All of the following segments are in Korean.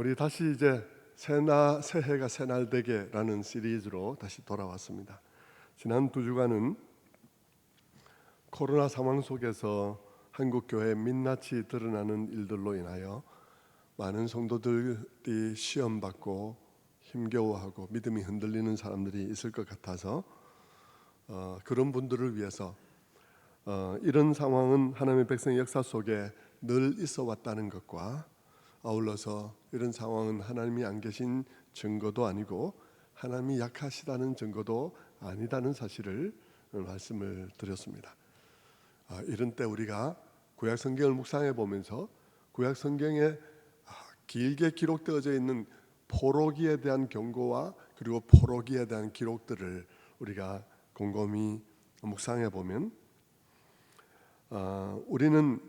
우리 다시 이제 새해가 새날되게라는 시리즈로 다시 돌아왔습니다. 지난 두 주간은 코로나 상황 속에서 한국 교회의 민낯이 드러나는 일들로 인하여 많은 성도들이 시험 받고 힘겨워하고 믿음이 흔들리는 사람들이 있을 것 같아서 그런 분들을 위해서 이런 상황은 하나님의 백성의 역사 속에 늘 있어 왔다는 것과 아울러서 이런 상황은 하나님이 안 계신 증거도 아니고 하나님이 약하시다는 증거도 아니다는 사실을 말씀을 드렸습니다. 이런 때 우리가 구약 성경을 묵상해 보면서 구약 성경에 길게 기록되어져 있는 포로기에 대한 경고와 그리고 포로기에 대한 기록들을 우리가 곰곰이 묵상해 보면 우리는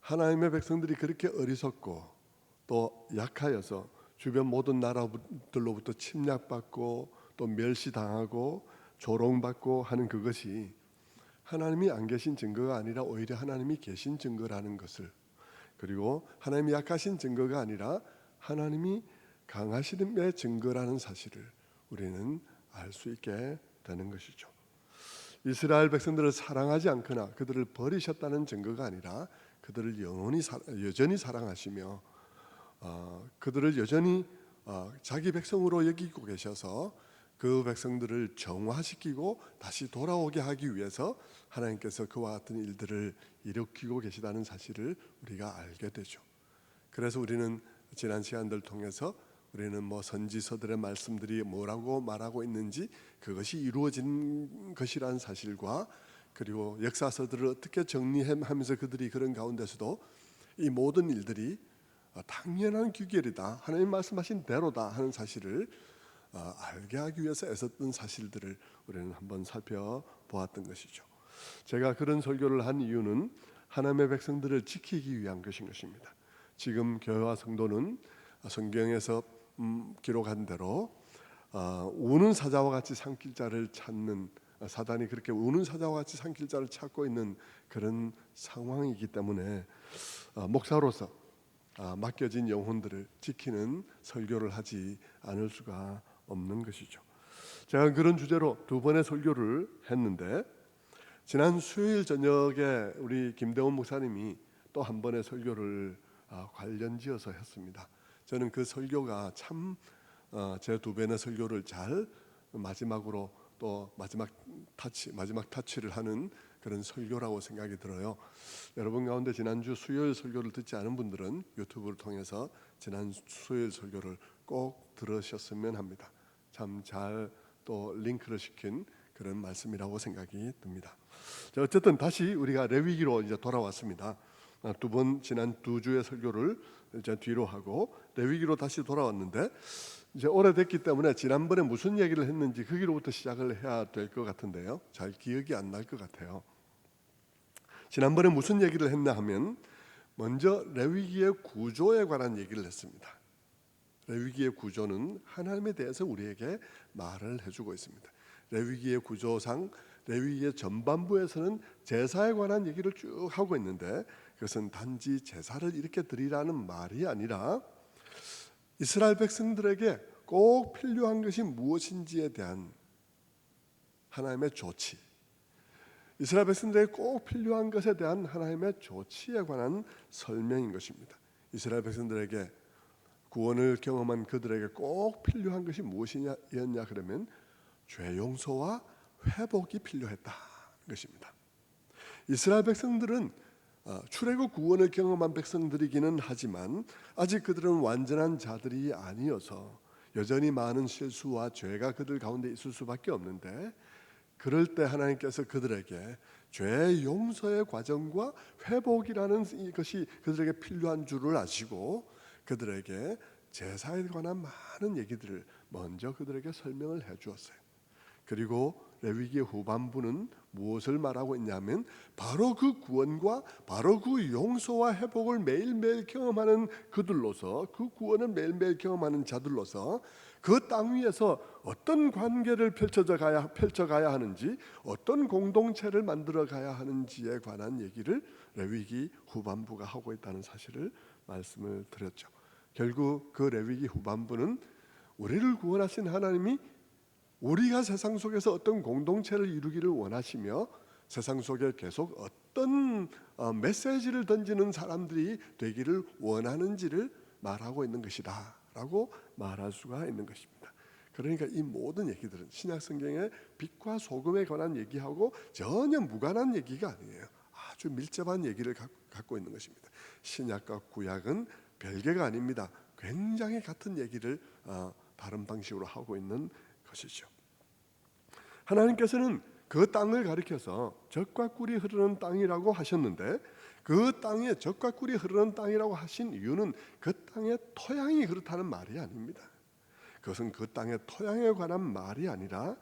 하나님의 백성들이 그렇게 어리석고 또 약하여서 주변 모든 나라들로부터 침략받고 또 멸시당하고 조롱받고 하는 그것이 하나님이 안 계신 증거가 아니라 오히려 하나님이 계신 증거라는 것을, 그리고 하나님이 약하신 증거가 아니라 하나님이 강하심의 증거라는 사실을 우리는 알 수 있게 되는 것이죠. 이스라엘 백성들을 사랑하지 않거나 그들을 버리셨다는 증거가 아니라 그들을 여전히 사랑하시며 그들을 여전히 자기 백성으로 여기고 계셔서 그 백성들을 정화시키고 다시 돌아오게 하기 위해서 하나님께서 그와 같은 일들을 일으키고 계시다는 사실을 우리가 알게 되죠. 그래서 우리는 지난 시간들 통해서 우리는 선지서들의 말씀들이 뭐라고 말하고 있는지 그것이 이루어진 것이라는 사실과 그리고 역사서들을 어떻게 정리하면서 그들이 그런 가운데서도 이 모든 일들이 당연한 규결이다, 하나님 말씀하신 대로다 하는 사실을 알게 하기 위해서 애썼던 사실들을 우리는 한번 살펴보았던 것이죠. 제가 그런 설교를 한 이유는 하나님의 백성들을 지키기 위한 것인 것입니다. 지금 교회와 성도는 성경에서 기록한 대로 우는 사자와 같이 삼킬 자를 찾는, 사단이 그렇게 우는 사자와 같이 삼킬 자를 찾고 있는 그런 상황이기 때문에 목사로서 맡겨진 영혼들을 지키는 설교를 하지 않을 수가 없는 것이죠. 제가 그런 주제로 두 번의 설교를 했는데 지난 수요일 저녁에 우리 김대원 목사님이 또 한 번의 설교를 관련지어서 했습니다. 저는 그 설교가 참 제 두 번의 설교를 잘 마지막으로 또 마지막 타치를 하는 그런 설교라고 생각이 들어요. 여러분 가운데 지난주 수요일 설교를 듣지 않은 분들은 유튜브를 통해서 지난 수요일 설교를 꼭 들으셨으면 합니다. 참 잘 또 링크를 시킨 그런 말씀이라고 생각이 듭니다. 자, 어쨌든 다시 우리가 레위기로 이제 돌아왔습니다. 지난 두 주의 설교를 이제 뒤로 하고 레위기로 다시 돌아왔는데 이제 오래됐기 때문에 지난번에 무슨 얘기를 했는지 거기로부터 시작을 해야 될 것 같은데요. 잘 기억이 안 날 것 같아요. 지난번에 무슨 얘기를 했나 하면 먼저 레위기의 구조에 관한 얘기를 했습니다. 레위기의 구조는 하나님에 대해서 우리에게 말을 해주고 있습니다. 레위기의 구조상 레위기의 전반부에서는 제사에 관한 얘기를 쭉 하고 있는데 그것은 단지 제사를 이렇게 드리라는 말이 아니라 이스라엘 백성들에게 꼭 필요한 것이 무엇인지에 대한 하나님의 조치, 이스라엘 백성들에게 꼭 필요한 것에 대한 하나님의 조치에 관한 설명인 것입니다. 이스라엘 백성들에게 구원을 경험한 그들에게 꼭 필요한 것이 무엇이었냐 그러면 죄 용서와 회복이 필요했다 것입니다. 이스라엘 백성들은 출애굽 구원을 경험한 백성들이기는 하지만 아직 그들은 완전한 자들이 아니어서 여전히 많은 실수와 죄가 그들 가운데 있을 수밖에 없는데 그럴 때 하나님께서 그들에게 죄 용서의 과정과 회복이라는 것이 그들에게 필요한 줄을 아시고 그들에게 제사에 관한 많은 얘기들을 먼저 그들에게 설명을 해 주었어요. 그리고 레위기의 후반부는 무엇을 말하고 있냐면 바로 그 구원과 바로 그 용서와 회복을 매일매일 경험하는 그들로서, 그 구원을 매일매일 경험하는 자들로서 그 땅 위에서 어떤 관계를 펼쳐가야 하는지, 어떤 공동체를 만들어 가야 하는지에 관한 얘기를 레위기 후반부가 하고 있다는 사실을 말씀을 드렸죠. 결국 그 레위기 후반부는 우리를 구원하신 하나님이 우리가 세상 속에서 어떤 공동체를 이루기를 원하시며 세상 속에 계속 어떤 메시지를 던지는 사람들이 되기를 원하는지를 말하고 있는 것이다 라고 말할 수가 있는 것입니다. 그러니까 이 모든 얘기들은 신약 성경의 빛과 소금에 관한 얘기하고 전혀 무관한 얘기가 아니에요. 아주 밀접한 얘기를 갖고 있는 것입니다. 신약과 구약은 별개가 아닙니다. 굉장히 같은 얘기를 다른 방식으로 하고 있는 것이죠. 하나님께서는 그 땅을 가리켜서 젖과 꿀이 흐르는 땅이라고 하셨는데, 그 땅에 젖과 꿀이 흐르는 땅이라고 하신 이유는 그 땅의 토양이 그렇다는 말이 아닙니다. 그것은 그 땅의 토양에 관한 말이 아니라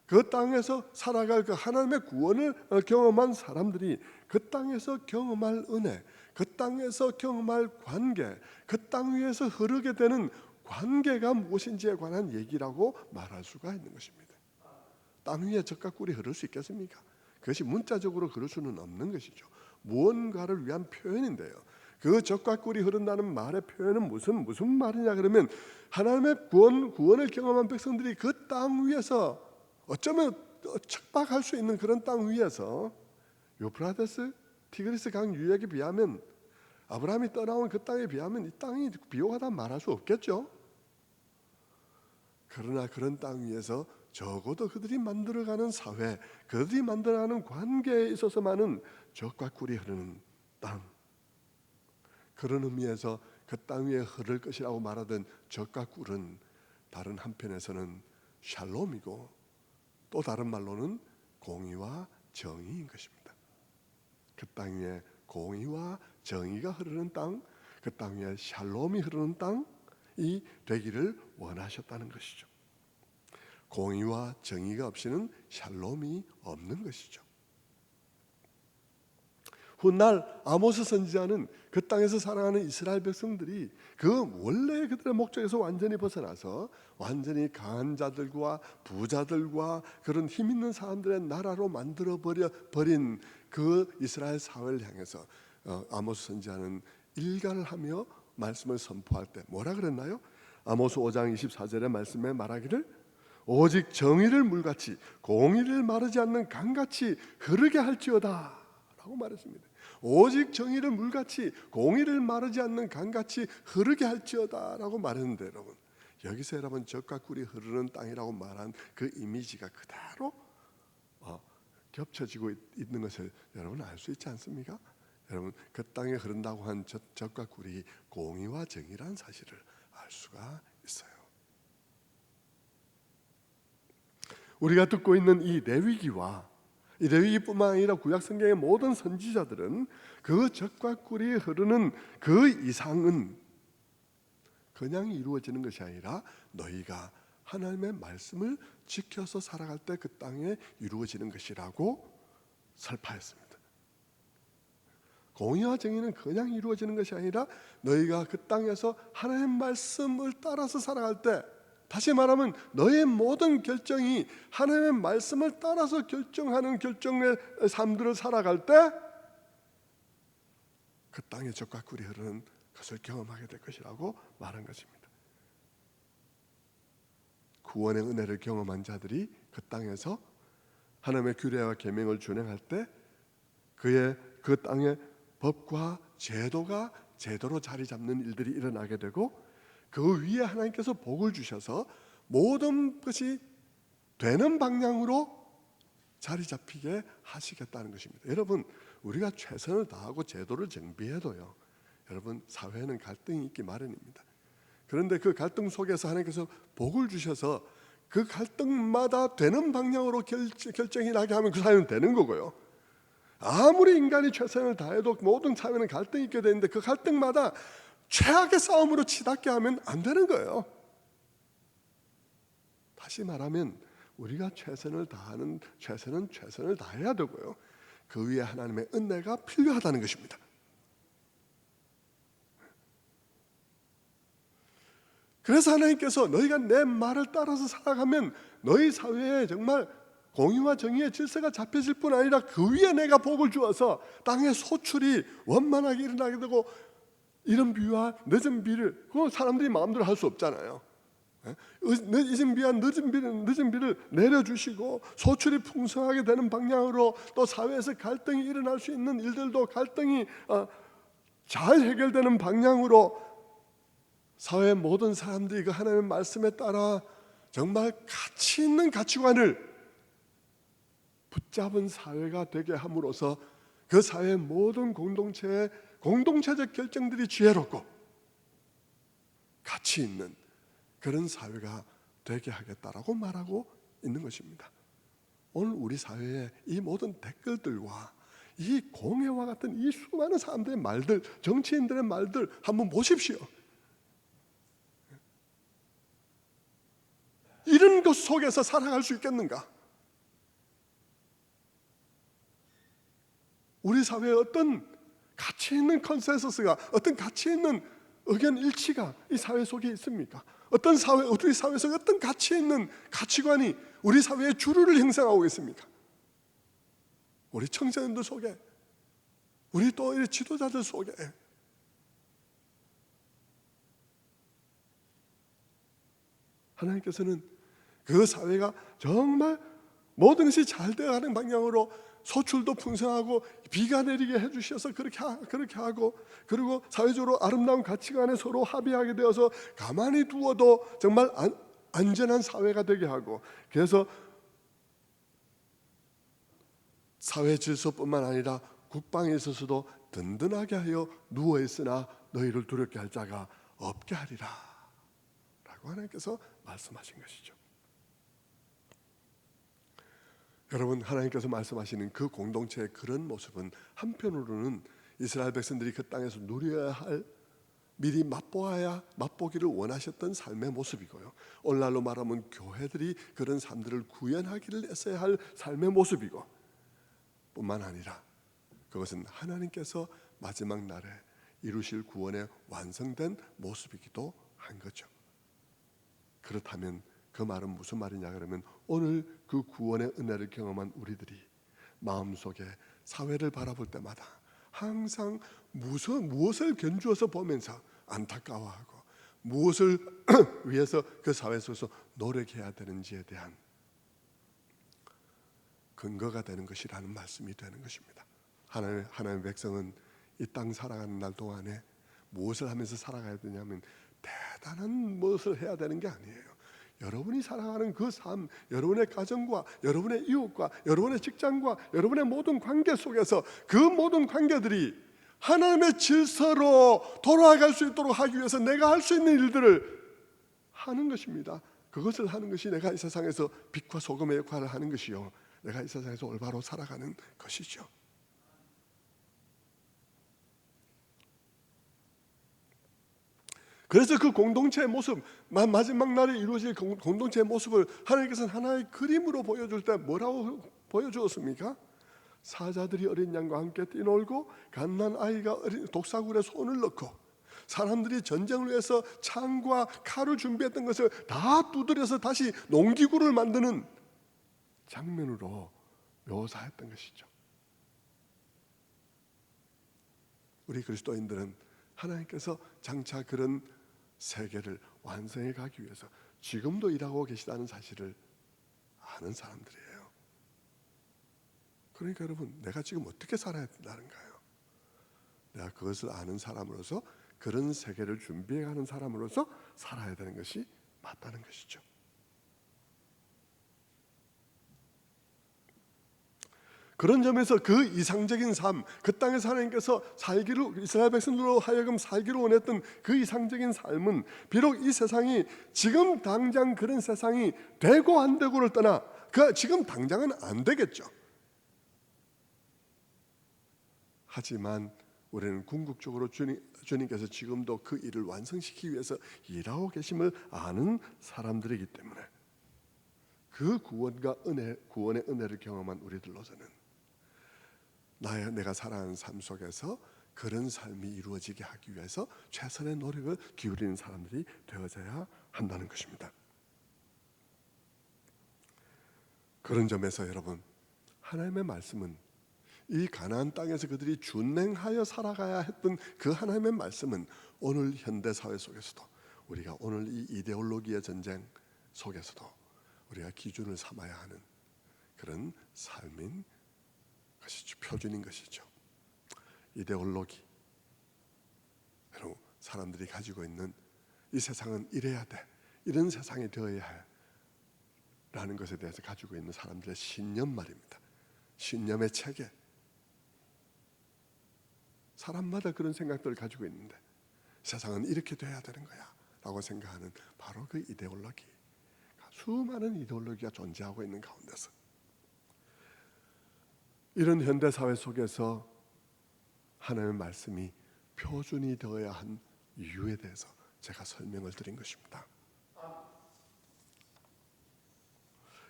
그 땅에서 살아갈 그 하나님의 구원을 경험한 사람들이 그 땅에서 경험할 은혜, 그 땅에서 경험할 관계, 그 땅 위에서 흐르게 되는 관계가 무엇인지에 관한 얘기라고 말할 수가 있는 것입니다. 땅 위에 젖과 꿀이 흐를 수 있겠습니까? 그것이 문자적으로 그럴 수는 없는 것이죠. 무언가를 위한 표현인데요. 그 젖과 꿀이 흐른다는 말의 표현은 무슨 말이냐 그러면 하나님의 구원을 경험한 백성들이 그 땅 위에서 어쩌면 척박할 수 있는 그런 땅 위에서 유프라테스 티그리스 강 유역에 비하면, 아브라함이 떠나온 그 땅에 비하면 이 땅이 비옥하다 말할 수 없겠죠. 그러나 그런 땅 위에서 적어도 그들이 만들어가는 사회, 그들이 만들어가는 관계에 있어서만은 젖과 꿀이 흐르는 땅, 그런 의미에서 그 땅 위에 흐를 것이라고 말하던 젖과 꿀은 다른 한편에서는 샬롬이고 또 다른 말로는 공의와 정의인 것입니다. 그 땅 위에 공의와 정의가 흐르는 땅, 그 땅 위에 샬롬이 흐르는 땅이 되기를 원하셨다는 것이죠. 공의와 정의가 없이는 샬롬이 없는 것이죠. 훗날 아모스 선지자는 그 땅에서 살아가는 이스라엘 백성들이 그 원래 그들의 목적에서 완전히 벗어나서 완전히 강한 자들과 부자들과 그런 힘 있는 사람들의 나라로 만들어 버린 그 이스라엘 사회를 향해서 아모스 선지자는 일가를 하며 말씀을 선포할 때 뭐라 그랬나요? 아모스 5장 24절의 말씀에 말하기를 오직 정의를 물같이 공의를 마르지 않는 강같이 흐르게 할지어다 라고 말했습니다. 오직 정의를 물같이 공의를 마르지 않는 강같이 흐르게 할지어다 라고 말했는데, 여러분 여기서 여러분 젖과 꿀이 흐르는 땅이라고 말한 그 이미지가 그대로 겹쳐지고 있는 것을 여러분 알 수 있지 않습니까? 여러분 그 땅에 흐른다고 한 젖과 꿀이 공의와 정의라는 사실을 알 수가 있어요. 우리가 듣고 있는 이 레위기뿐만 아니라 구약 성경의 모든 선지자들은 그 젖과 꿀이 흐르는 그 이상은 그냥 이루어지는 것이 아니라 너희가 하나님의 말씀을 지켜서 살아갈 때 그 땅에 이루어지는 것이라고 설파했습니다. 공의와 정의는 그냥 이루어지는 것이 아니라 너희가 그 땅에서 하나님의 말씀을 따라서 살아갈 때, 다시 말하면 너의 모든 결정이 하나님의 말씀을 따라서 결정하는 결정의 삶들을 살아갈 때 그 땅에 젖과 꿀이 흐르는 것을 경험하게 될 것이라고 말한 것입니다. 구원의 은혜를 경험한 자들이 그 땅에서 하나님의 규례와 계명을 준행할 때 그 땅의 법과 제도가 제대로 자리 잡는 일들이 일어나게 되고, 그 위에 하나님께서 복을 주셔서 모든 것이 되는 방향으로 자리 잡히게 하시겠다는 것입니다. 여러분 우리가 최선을 다하고 제도를 정비해도요, 여러분 사회에는 갈등이 있기 마련입니다. 그런데 그 갈등 속에서 하나님께서 복을 주셔서 그 갈등마다 되는 방향으로 결정이 나게 하면 그 사회는 되는 거고요. 아무리 인간이 최선을 다해도 모든 사회는 갈등이 있게 되는데 그 갈등마다 최악의 싸움으로 치닫게 하면 안 되는 거예요. 다시 말하면 우리가 최선을 다하는 최선을 다해야 되고요, 그 위에 하나님의 은혜가 필요하다는 것입니다. 그래서 하나님께서 너희가 내 말을 따라서 살아가면 너희 사회에 정말 공의와 정의의 질서가 잡혀질 뿐 아니라 그 위에 내가 복을 주어서 땅의 소출이 원만하게 일어나게 되고 이른 비와 늦은 비를 그 사람들이 마음대로 할 수 없잖아요. 이른 비와 늦은 비를 내려주시고 소출이 풍성하게 되는 방향으로, 또 사회에서 갈등이 일어날 수 있는 일들도 갈등이 잘 해결되는 방향으로 사회의 모든 사람들이 그 하나님의 말씀에 따라 정말 가치 있는 가치관을 붙잡은 사회가 되게 함으로써 그 사회의 모든 공동체의 공동체적 결정들이 지혜롭고 가치 있는 그런 사회가 되게 하겠다라고 말하고 있는 것입니다. 오늘 우리 사회의 이 모든 댓글들과 이 공회와 같은 이 수많은 사람들의 말들, 정치인들의 말들 한번 보십시오. 이런 것 속에서 살아갈 수 있겠는가? 우리 사회에 어떤 가치 있는 컨센서스가, 어떤 가치 있는 의견 일치가 이 사회 속에 있습니까? 우리 사회에서 어떤 가치 있는 가치관이 우리 사회의 주류를 형성하고 있습니까? 우리 청소년들 속에, 우리 또 지도자들 속에 하나님께서는 그 사회가 정말 모든 것이 잘 되어가는 방향으로 소출도 풍성하고 비가 내리게 해주셔서 그렇게 하고, 그리고 사회적으로 아름다운 가치관에 서로 합의하게 되어서 가만히 두어도 정말 안전한 사회가 되게 하고, 그래서 사회 질서뿐만 아니라 국방에 있어서도 든든하게 하여 누워있으나 너희를 두렵게 할 자가 없게 하리라 라고 하나님께서 말씀하신 것이죠. 여러분, 하나님께서 말씀하시는 그 공동체의 그런 모습은 한편으로는 이스라엘 백성들이 그 땅에서 누려야 할, 미리 맛보기를 원하셨던 삶의 모습이고요, 오늘날로 말하면 교회들이 그런 삶들을 구현하기를 애써야 할 삶의 모습이고, 뿐만 아니라 그것은 하나님께서 마지막 날에 이루실 구원의 완성된 모습이기도 한 거죠. 그렇다면 그 말은 무슨 말이냐 그러면, 오늘 그 구원의 은혜를 경험한 우리들이 마음속에 사회를 바라볼 때마다 항상 무엇을 견주어서 보면서 안타까워하고 무엇을 위해서 그 사회 속에서 노력해야 되는지에 대한 근거가 되는 것이라는 말씀이 되는 것입니다. 하나님의 백성은 이 땅 살아가는 날 동안에 무엇을 하면서 살아가야 되냐면, 대단한 무엇을 해야 되는 게 아니에요. 여러분이 살아가는 그 삶, 여러분의 가정과 여러분의 이웃과 여러분의 직장과 여러분의 모든 관계 속에서 그 모든 관계들이 하나님의 질서로 돌아갈 수 있도록 하기 위해서 내가 할 수 있는 일들을 하는 것입니다. 그것을 하는 것이 내가 이 세상에서 빛과 소금의 역할을 하는 것이요, 내가 이 세상에서 올바로 살아가는 것이죠. 그래서 그 공동체의 모습, 마지막 날에 이루어질 공동체의 모습을 하나님께서는 하나의 그림으로 보여줄 때 뭐라고 보여주었습니까? 사자들이 어린 양과 함께 뛰놀고 갓난 아이가 독사굴에 손을 넣고, 사람들이 전쟁을 위해서 창과 칼을 준비했던 것을 다 두드려서 다시 농기구를 만드는 장면으로 묘사했던 것이죠. 우리 그리스도인들은 하나님께서 장차 그런 세계를 완성해 가기 위해서 지금도 일하고 계시다는 사실을 아는 사람들이에요. 그러니까 여러분, 내가 지금 어떻게 살아야 된다는가요? 내가 그것을 아는 사람으로서, 그런 세계를 준비해가는 사람으로서 살아야 되는 것이 맞다는 것이죠. 그런 점에서 그 이상적인 삶, 그 땅에서 하나님께서 이스라엘 백성들로 하여금 살기로 원했던 그 이상적인 삶은, 비록 이 세상이 지금 당장 그런 세상이 되고 안 되고를 떠나, 지금 당장은 안 되겠죠. 하지만 우리는 궁극적으로 주님께서 지금도 그 일을 완성시키기 위해서 일하고 계심을 아는 사람들이기 때문에, 그 구원의 은혜를 경험한 우리들로서는 내가 살아가는 삶 속에서 그런 삶이 이루어지게 하기 위해서 최선의 노력을 기울이는 사람들이 되어져야 한다는 것입니다. 그런 점에서 여러분, 하나님의 말씀은 이 가나안 땅에서 그들이 준행하여 살아가야 했던 그 하나님의 말씀은 오늘 현대 사회 속에서도 우리가 오늘 이 이데올로기의 전쟁 속에서도 우리가 기준을 삼아야 하는 그런 삶인 것이죠. 표준인 것이죠. 이데올로기, 여러분, 사람들이 가지고 있는 이 세상은 이래야 돼, 이런 세상이 되어야 해 라는 것에 대해서 가지고 있는 사람들의 신념 말입니다. 신념의 체계. 사람마다 그런 생각들을 가지고 있는데 세상은 이렇게 돼야 되는 거야 라고 생각하는 바로 그 이데올로기, 수많은 이데올로기가 존재하고 있는 가운데서 이런 현대사회 속에서 하나님의 말씀이 표준이 되어야 한 이유에 대해서 제가 설명을 드린 것입니다.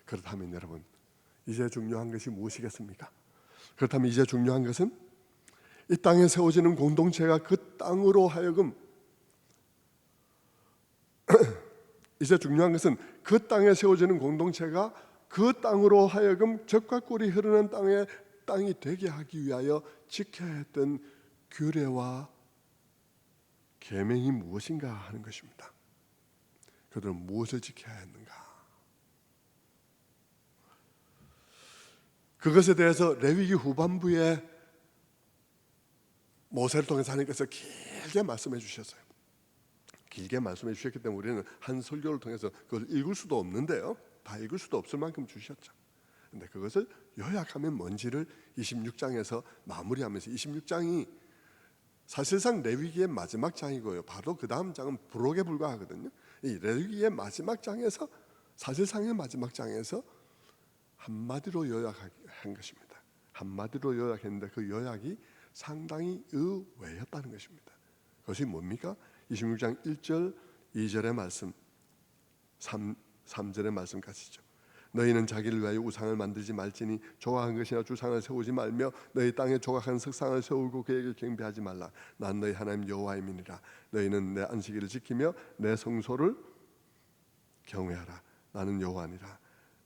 그렇다면 여러분, 이제 중요한 것이 무엇이겠습니까? 그렇다면 이제 중요한 것은 이 땅에 세워지는 공동체가 그 땅으로 하여금 이제 중요한 것은 그 땅에 세워지는 공동체가 그 땅으로 하여금 젖과 꿀이 흐르는 땅이 되게 하기 위하여 지켜야 했던 규례와 계명이 무엇인가 하는 것입니다. 그들은 무엇을 지켜야 했는가? 그것에 대해서 레위기 후반부에 모세를 통해서 하나님께서 길게 말씀해 주셨어요. 길게 말씀해 주셨기 때문에 우리는 한 설교를 통해서 그걸 읽을 수도 없는데요, 다 읽을 수도 없을 만큼 주셨죠. 근데 그것을 요약하면 뭔지를 26장에서 마무리하면서, 26장이 사실상 레위기의 마지막 장이고요, 바로 그 다음 장은 부록에 불과하거든요. 이 레위기의 마지막 장에서, 사실상의 마지막 장에서 한마디로 요약한 것입니다. 한마디로 요약했는데 그 요약이 상당히 의외였다는 것입니다. 그것이 뭡니까? 26장 1절 2절의 말씀, 3절의 말씀 같이죠. 너희는 자기를 위하여 우상을 만들지 말지니 조각한 것이나 주상을 세우지 말며 너희 땅에 조각한 석상을 세우고 그에게 경배하지 말라. 난 너희 하나님 여호와임이니라. 너희는 내 안식일을 지키며 내 성소를 경외하라. 나는 여호와니라.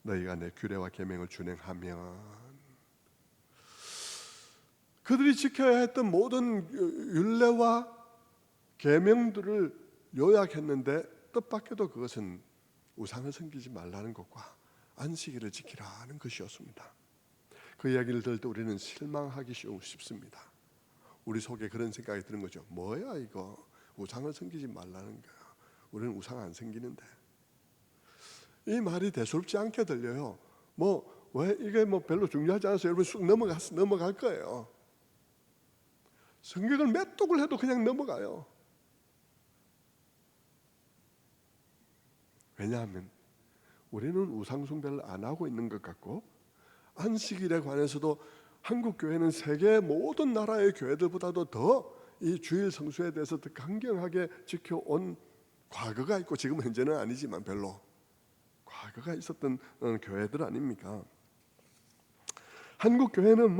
너희가 내 규례와 계명을 준행하면. 그들이 지켜야 했던 모든 율례와 계명들을 요약했는데 뜻밖에도 그것은 우상을 섬기지 말라는 것과 안식일을 지키라는 것이었습니다. 그 이야기를 들을 때 우리는 실망하기 쉽습니다. 우리 속에 그런 생각이 드는 거죠. 뭐야 이거, 우상을 섬기지 말라는 거야. 우리는 우상 안 섬기는데. 이 말이 대수롭지 않게 들려요. 왜 이게 별로 중요하지 않아서 여러분 쑥 넘어갈 거예요. 성경을 몇 독을 해도 그냥 넘어가요. 왜냐하면 우리는 우상 숭배를 안 하고 있는 것 같고, 안식일에 관해서도 한국 교회는 세계 모든 나라의 교회들보다도 더 이 주일 성수에 대해서 더 강경하게 지켜온 과거가 있고, 지금 현재는 아니지만 별로 과거가 있었던 교회들 아닙니까? 한국 교회는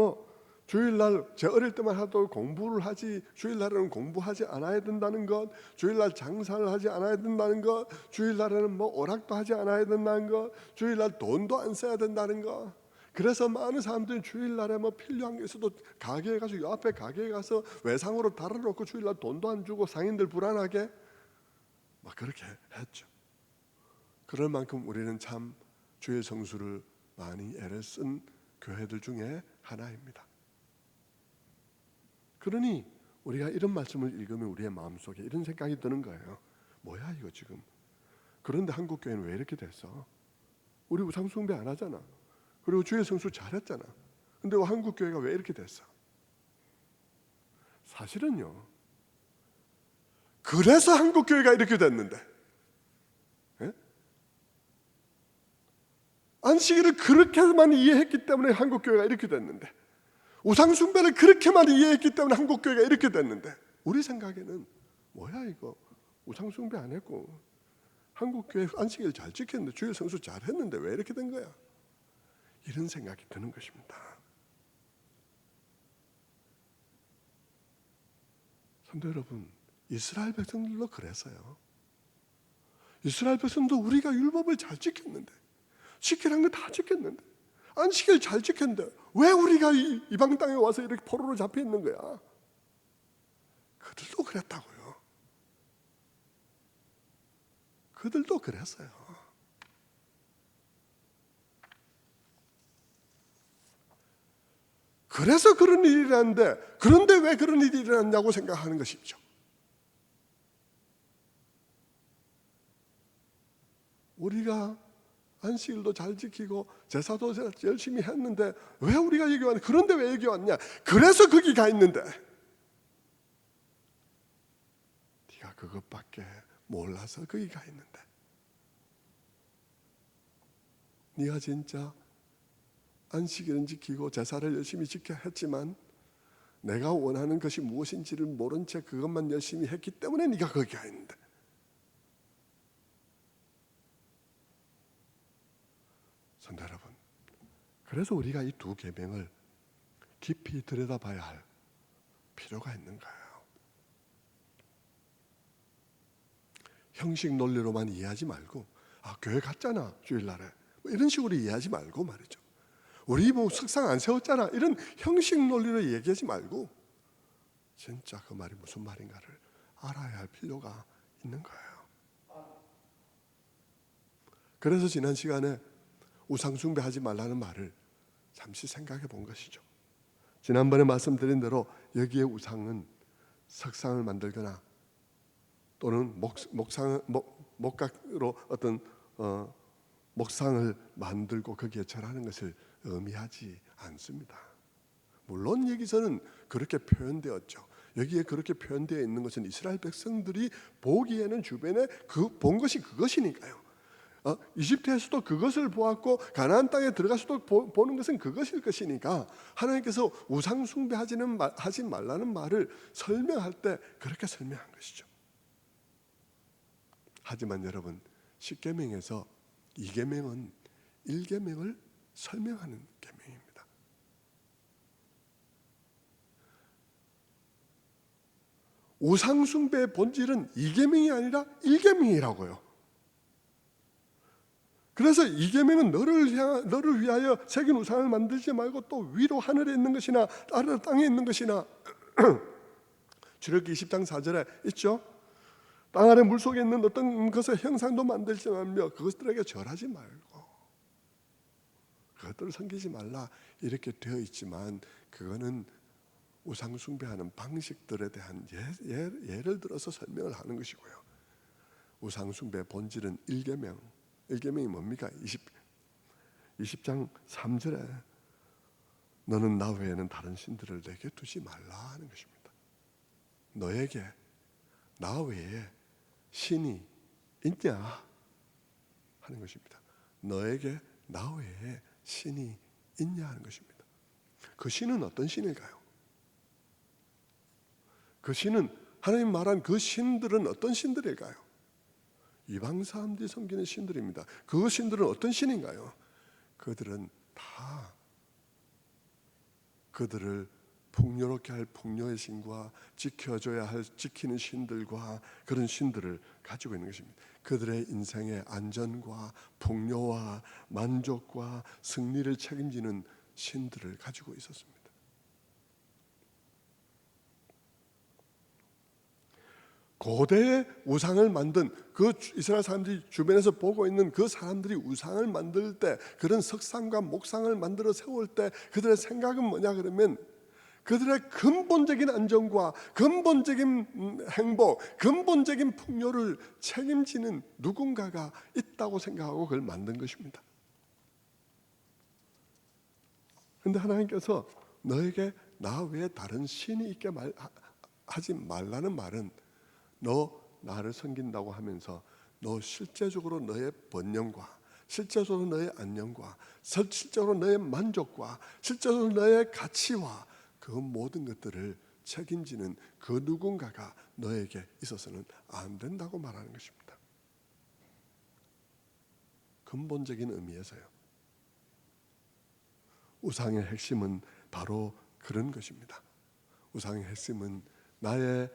주일날, 제 어릴 때만 하도 공부를 하지, 주일날에는 공부하지 않아야 된다는 것, 주일날 장사를 하지 않아야 된다는 것, 주일날에는 오락도 하지 않아야 된다는 것, 주일날 돈도 안 써야 된다는 것. 그래서 많은 사람들이 주일날에 필요한 게 있어도 가게에 가서, 요 앞에 가게에 가서 외상으로 달아놓고 주일날 돈도 안 주고 상인들 불안하게 그렇게 했죠. 그럴 만큼 우리는 참 주일 성수를 많이 애를 쓴 교회들 중에 하나입니다. 그러니 우리가 이런 말씀을 읽으면 우리의 마음속에 이런 생각이 드는 거예요. 뭐야 이거 지금. 그런데 한국 교회는 왜 이렇게 됐어? 우리 우상 숭배 안 하잖아. 그리고 주일 성수 잘했잖아. 근데 한국 교회가 왜 이렇게 됐어? 사실은요, 그래서 한국 교회가 이렇게 됐는데, 안식일을 그렇게만 이해했기 때문에 한국 교회가 이렇게 됐는데, 우상 숭배를 그렇게만 이해했기 때문에 한국 교회가 이렇게 됐는데, 우리 생각에는 뭐야 이거, 우상 숭배 안 했고 한국 교회 안식일 잘 지켰는데 주일 성수 잘 했는데 왜 이렇게 된 거야? 이런 생각이 드는 것입니다. 성도 여러분, 이스라엘 백성들도 그랬어요. 이스라엘 백성도 우리가 율법을 잘 지켰는데, 지키라는 거 다 지켰는데, 안식일 잘 지켰는데 왜 우리가 이방 땅에 와서 이렇게 포로로 잡혀 있는 거야? 그들도 그랬다고요. 그들도 그랬어요. 그래서 그런 일이 일어났는데, 그런데 왜 그런 일이 일어났냐고 생각하는 것이죠. 우리가 안식일도 잘 지키고 제사도 열심히 했는데 왜 우리가 여기 왔냐? 그런데 왜 여기 왔냐? 그래서 거기 가 있는데 네가 그것밖에 몰라서 거기 가 있는데, 네가 진짜 안식일은 지키고 제사를 열심히 지켜 했지만 내가 원하는 것이 무엇인지를 모른 채 그것만 열심히 했기 때문에 네가 거기 가 있는데, 성도 여러분, 그래서 우리가 이 두 계명을 깊이 들여다봐야 할 필요가 있는 거예요. 형식 논리로만 이해하지 말고, 교회 갔잖아 주일날에, 뭐 이런 식으로 이해하지 말고 말이죠. 우리 뭐 석상 안 세웠잖아, 이런 형식 논리로 얘기하지 말고 진짜 그 말이 무슨 말인가를 알아야 할 필요가 있는 거예요. 그래서 지난 시간에 우상 숭배하지 말라는 말을 잠시 생각해 본 것이죠. 지난번에 말씀드린 대로 여기에 우상은 석상을 만들거나 또는 목각으로 어떤 목상을 만들고 거기에 절하는 것을 의미하지 않습니다. 물론 여기서는 그렇게 표현되었죠. 여기에 그렇게 표현되어 있는 것은 이스라엘 백성들이 보기에는 주변에 본 것이 그것이니까요. 이집트에서도 그것을 보았고 가나안 땅에 들어가서도 보는 것은 그것일 것이니까 하나님께서 우상 숭배하지 말라는 말을 설명할 때 그렇게 설명한 것이죠. 하지만 여러분, 10계명에서 2계명은 1계명을 설명하는 계명입니다. 우상 숭배의 본질은 2계명이 아니라 1계명이라고요. 그래서 2계명은 너를 위하여 새긴 우상을 만들지 말고 또 위로 하늘에 있는 것이나 아래 땅에 있는 것이나 출애굽기 20장 4절에 있죠. 땅 아래 물속에 있는 어떤 것의 형상도 만들지 말며 그것들에게 절하지 말고 그것들을 섬기지 말라 이렇게 되어 있지만, 그거는 우상 숭배하는 방식들에 대한 예를 들어서 설명을 하는 것이고요. 우상 숭배의 본질은 1계명이 뭡니까? 20장 3절에 너는 나 외에는 다른 신들을 내게 두지 말라 하는 것입니다. 너에게 나 외에 신이 있냐 하는 것입니다. 너에게 나 외에 신이 있냐 하는 것입니다. 그 신은 어떤 신일까요? 그 신은, 하나님 말한 그 신들은 어떤 신들일까요? 이방 사람들이 섬기는 신들입니다. 그 신들은 어떤 신인가요? 그들은 다 그들을 풍요롭게 할 풍요의 신과 지켜줘야 할 지키는 신들과 그런 신들을 가지고 있는 것입니다. 그들의 인생의 안전과 풍요와 만족과 승리를 책임지는 신들을 가지고 있었습니다. 고대의 우상을 만든 그 이스라엘 사람들이 주변에서 보고 있는 그 사람들이 우상을 만들 때, 그런 석상과 목상을 만들어 세울 때 그들의 생각은 뭐냐 그러면, 그들의 근본적인 안정과 근본적인 행복, 근본적인 풍요를 책임지는 누군가가 있다고 생각하고 그걸 만든 것입니다. 그런데 하나님께서 너에게 나 외에 다른 신이 있게 하지 말라는 말은, 너 나를 섬긴다고 하면서 너 실제적으로 너의 번영과 실제적으로 너의 안녕과 실제적으로 너의 만족과 실제적으로 너의 가치와 그 모든 것들을 책임지는 그 누군가가 너에게 있어서는 안 된다고 말하는 것입니다. 근본적인 의미에서요. 우상의 핵심은 바로 그런 것입니다. 우상의 핵심은 나의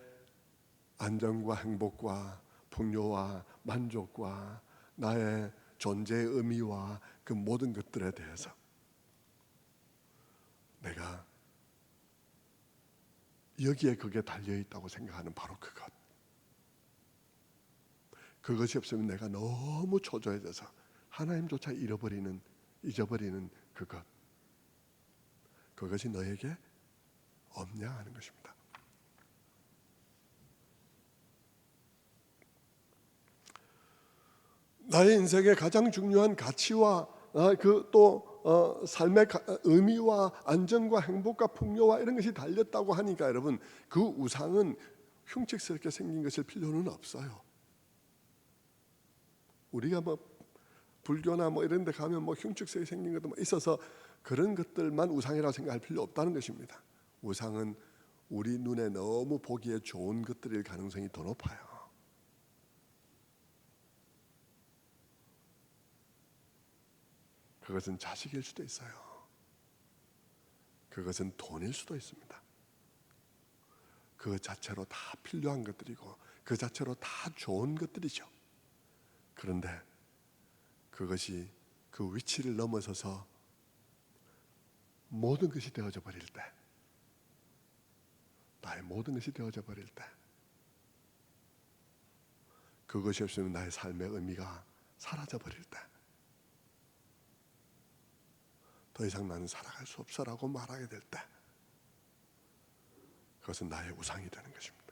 안정과 행복과 풍요와 만족과 나의 존재의 의미와 그 모든 것들에 대해서 내가 여기에 그게 달려있다고 생각하는 바로 그것. 그것이 없으면 내가 너무 초조해져서 하나님조차 잊어버리는 그것. 그것이 너에게 없냐 하는 것입니다. 나의 인생의 가장 중요한 가치와 삶의 의미와 안전과 행복과 풍요와 이런 것이 달렸다고 하니까 여러분, 그 우상은 흉측스럽게 생긴 것일 필요는 없어요. 우리가 불교나 이런 데 가면 흉측스럽게 생긴 것도 있어서 그런 것들만 우상이라고 생각할 필요 없다는 것입니다. 우상은 우리 눈에 너무 보기에 좋은 것들일 가능성이 더 높아요. 그것은 자식일 수도 있어요. 그것은 돈일 수도 있습니다. 그 자체로 다 필요한 것들이고 그 자체로 다 좋은 것들이죠. 그런데 그것이 그 위치를 넘어서서 모든 것이 되어져 버릴 때, 나의 모든 것이 되어져 버릴 때, 그것이 없으면 나의 삶의 의미가 사라져 버릴 때, 더 이상 나는 살아갈 수 없어라고 말하게 될 때, 그것은 나의 우상이 되는 것입니다.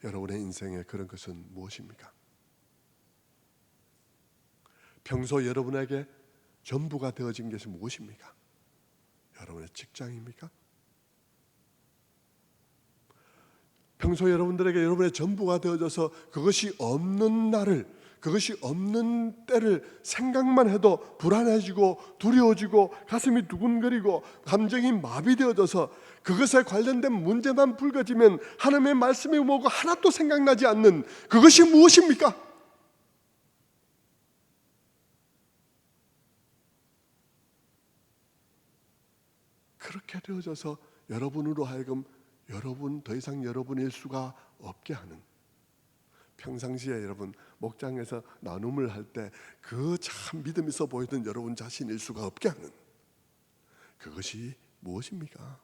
여러분의 인생에 그런 것은 무엇입니까? 평소 여러분에게 전부가 되어진 것이 무엇입니까? 여러분의 직장입니까? 평소 여러분들에게 여러분의 전부가 되어져서 그것이 없는 날을, 그것이 없는 때를 생각만 해도 불안해지고 두려워지고 가슴이 두근거리고 감정이 마비되어져서 그것에 관련된 문제만 불거지면 하나님의 말씀이 뭐고 하나도 생각나지 않는 그것이 무엇입니까? 그렇게 되어져서 여러분으로 하여금 더 이상 여러분일 수가 없게 하는, 평상시에 여러분 목장에서 나눔을 할 때 그 참 믿음 있어 보이던 여러분 자신일 수가 없게 하는 그것이 무엇입니까?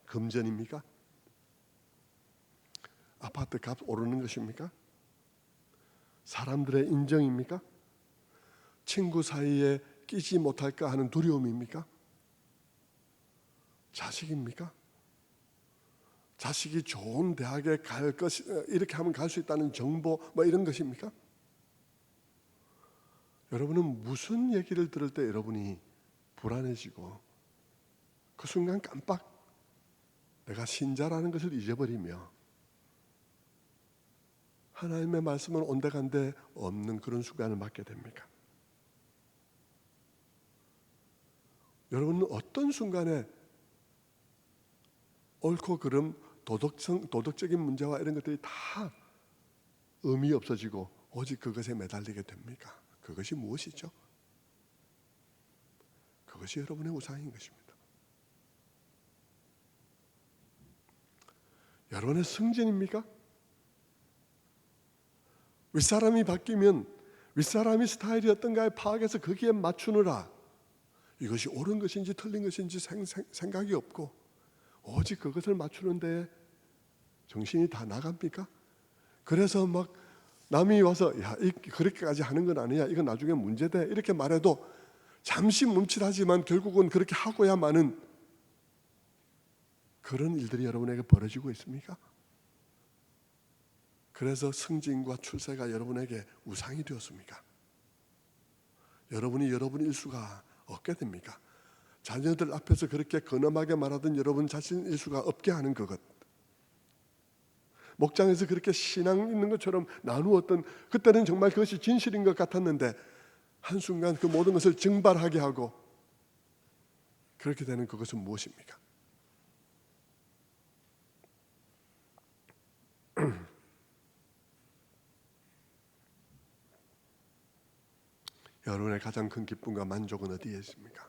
금전입니까? 아파트 값 오르는 것입니까? 사람들의 인정입니까? 친구 사이에 끼지 못할까 하는 두려움입니까? 자식입니까? 자식이 좋은 대학에 갈 것, 이렇게 하면 갈 수 있다는 정보 이런 것입니까? 여러분은 무슨 얘기를 들을 때 여러분이 불안해지고 그 순간 깜빡 내가 신자라는 것을 잊어버리며 하나님의 말씀은 온데간데 없는 그런 순간을 맞게 됩니까? 여러분은 어떤 순간에 옳고 그름, 도덕적인 문제와 이런 것들이 다 의미 없어지고 오직 그것에 매달리게 됩니까? 그것이 무엇이죠? 그것이 여러분의 우상인 것입니다. 여러분의 승진입니까? 윗사람이 바뀌면 윗사람이 스타일이 어떤가에 파악해서 거기에 맞추느라 이것이 옳은 것인지 틀린 것인지 생각이 없고 오직 그것을 맞추는데 정신이 다 나갑니까? 그래서 남이 와서 야, 그렇게까지 하는 건 아니야, 이건 나중에 문제돼, 이렇게 말해도 잠시 멈칫하지만 결국은 그렇게 하고야만은 그런 일들이 여러분에게 벌어지고 있습니까? 그래서 승진과 출세가 여러분에게 우상이 되었습니까? 여러분이 여러분일 수가 없게 됩니까? 자녀들 앞에서 그렇게 근엄하게 말하던 여러분 자신일 수가 없게 하는 그것, 목장에서 그렇게 신앙 있는 것처럼 나누었던, 그때는 정말 그것이 진실인 것 같았는데 한순간 그 모든 것을 증발하게 하고 그렇게 되는 그것은 무엇입니까? 여러분의 가장 큰 기쁨과 만족은 어디에 있습니까?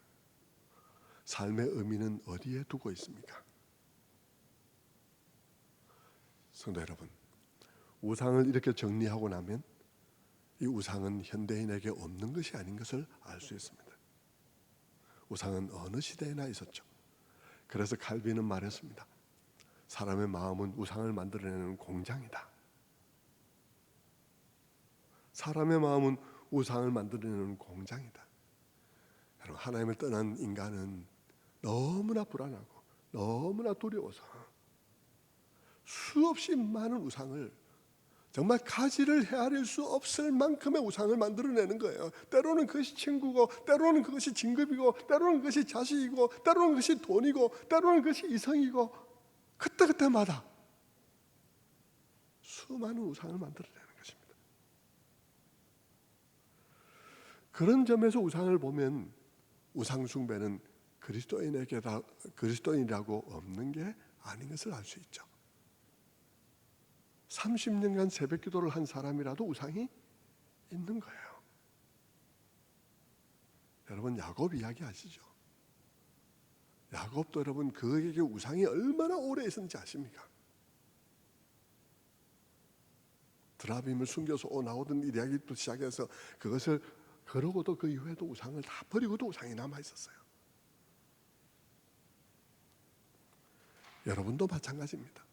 삶의 의미는 어디에 두고 있습니까? 성도 여러분, 우상을 이렇게 정리하고 나면 이 우상은 현대인에게 없는 것이 아닌 것을 알 수 있습니다. 우상은 어느 시대에나 있었죠. 그래서 칼빈은 말했습니다. 사람의 마음은 우상을 만들어내는 공장이다. 사람의 마음은 우상을 만들어내는 공장이다. 여러분, 하나님을 떠난 인간은 너무나 불안하고 너무나 두려워서 수없이 많은 우상을, 정말 가지를 헤아릴 수 없을 만큼의 우상을 만들어내는 거예요. 때로는 그것이 친구고, 때로는 그것이 진급이고, 때로는 그것이 자식이고, 때로는 그것이 돈이고, 때로는 그것이 이성이고, 그때마다 수많은 우상을 만들어내는 것입니다. 그런 점에서 우상을 보면 우상 숭배는 그리스도인이라고 없는 게 아닌 것을 알 수 있죠. 30년간 새벽 기도를 한 사람이라도 우상이 있는 거예요. 여러분, 야곱 이야기 아시죠? 야곱도 여러분 그에게 우상이 얼마나 오래 있었는지 아십니까? 드라빔을 숨겨서 나오던 이야기부터 시작해서 그것을 그러고도 그 이후에도 우상을 다 버리고도 우상이 남아 있었어요. 여러분도 마찬가지입니다.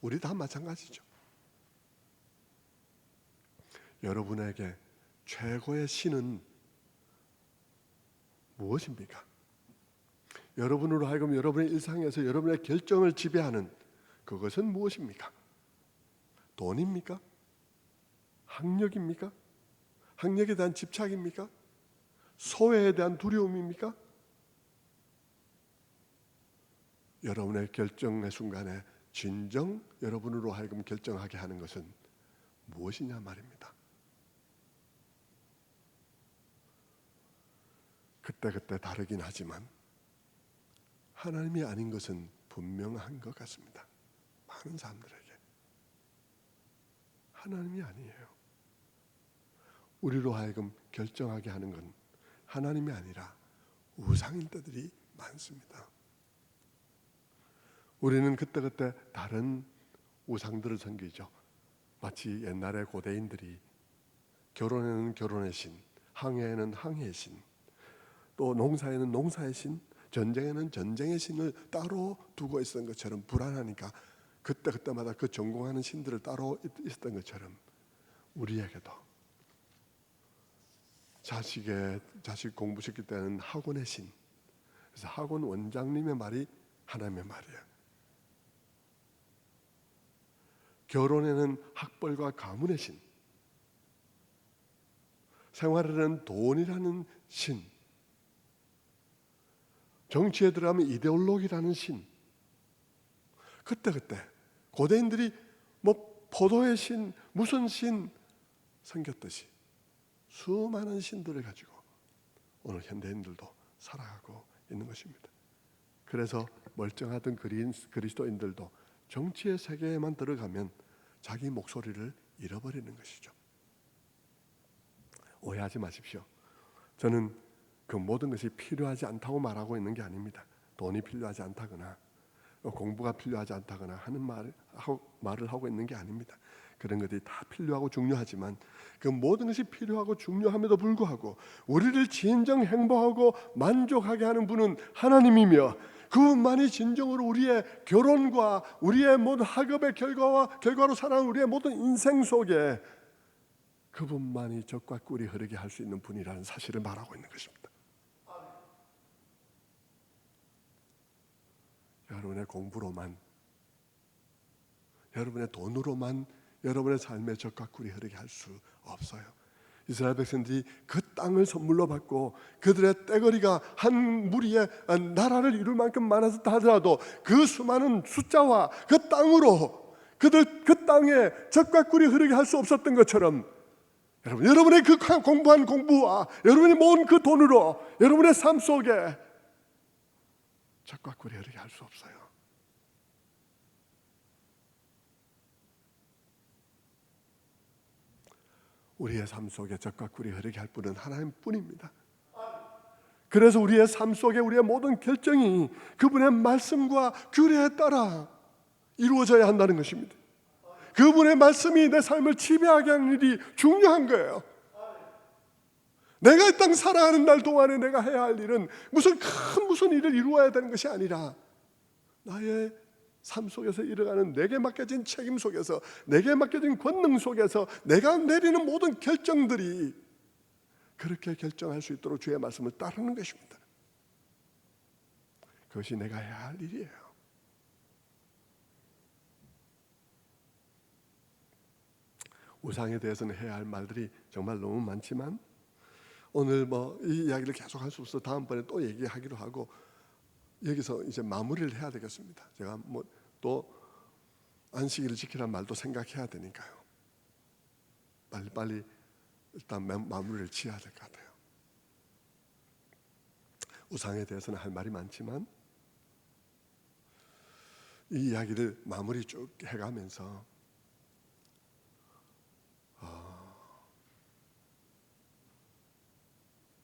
우리 다 마찬가지죠. 여러분에게 최고의 신은 무엇입니까? 여러분으로 하여금 여러분의 일상에서 여러분의 결정을 지배하는 그것은 무엇입니까? 돈입니까? 학력입니까? 학력에 대한 집착입니까? 소외에 대한 두려움입니까? 여러분의 결정의 순간에 진정 여러분으로 하여금 결정하게 하는 것은 무엇이냐 말입니다. 그때 다르긴 하지만 하나님이 아닌 것은 분명한 것 같습니다. 많은 사람들에게 하나님이 아니에요. 우리로 하여금 결정하게 하는 건 하나님이 아니라 우상인 때들이 많습니다. 우리는 그때 다른 우상들을 섬기죠. 마치 옛날의 고대인들이 결혼에는 결혼의 신, 항해에는 항해의 신, 또 농사에는 농사의 신, 전쟁에는 전쟁의 신을 따로 두고 있었던 것처럼, 불안하니까 그때마다 그 전공하는 신들을 따로 있었던 것처럼 우리에게도 자식 공부시킬 때는 학원의 신, 그래서 학원 원장님의 말이 하나님의 말이에요. 결혼에는 학벌과 가문의 신, 생활에는 돈이라는 신, 정치에 들어가면 이데올로기라는 신. 그때 고대인들이 포도의 신, 무슨 신 생겼듯이 수많은 신들을 가지고 오늘 현대인들도 살아가고 있는 것입니다. 그래서 멀쩡하던 그리스도인들도 정치의 세계에만 들어가면 자기 목소리를 잃어버리는 것이죠. 오해하지 마십시오. 저는 그 모든 것이 필요하지 않다고 말하고 있는 게 아닙니다. 돈이 필요하지 않다거나 공부가 필요하지 않다거나 하는 말을 하고 있는 게 아닙니다. 그런 것들이 다 필요하고 중요하지만 그 모든 것이 필요하고 중요함에도 불구하고 우리를 진정 행복하고 만족하게 하는 분은 하나님이며, 그분만이 진정으로 우리의 결혼과 우리의 모든 학업의 결과로 살아가는 우리의 모든 인생 속에 그분만이 젖과 꿀이 흐르게 할 수 있는 분이라는 사실을 말하고 있는 것입니다. 여러분의 공부로만, 여러분의 돈으로만 여러분의 삶의 젖과 꿀이 흐르게 할 수 없어요. 이스라엘 백성들이 그 땅을 선물로 받고 그들의 떼거리가 한 무리의 나라를 이룰 만큼 많았다 하더라도 그 수많은 숫자와 그 땅으로 그 땅에 젖과 꿀이 흐르게 할 수 없었던 것처럼 여러분의 그 공부한 공부와 여러분이 모은 그 돈으로 여러분의 삶 속에 젖과 꿀이 흐르게 할 수 없어요. 우리의 삶 속에 젖과 꿀이 흐르게 할 분은 하나님뿐입니다. 그래서 우리의 삶 속에 우리의 모든 결정이 그분의 말씀과 규례에 따라 이루어져야 한다는 것입니다. 그분의 말씀이 내 삶을 지배하게 하는 일이 중요한 거예요. 내가 이 땅 살아가는 날 동안에 내가 해야 할 일은 무슨 일을 이루어야 되는 것이 아니라 나의 삶 속에서 일어가는 내게 맡겨진 책임 속에서, 내게 맡겨진 권능 속에서 내가 내리는 모든 결정들이 그렇게 결정할 수 있도록 주의 말씀을 따르는 것입니다. 그것이 내가 해야 할 일이에요. 우상에 대해서는 해야 할 말들이 정말 너무 많지만 오늘 이 이야기를 계속 할 수 없어 다음번에 또 얘기하기로 하고 여기서 이제 마무리를 해야 되겠습니다. 제가 또 안식일을 지키라는 말도 생각해야 되니까요. 빨리 일단 마무리를 지어야 될 것 같아요. 우상에 대해서는 할 말이 많지만 이 이야기를 마무리 쭉 해가면서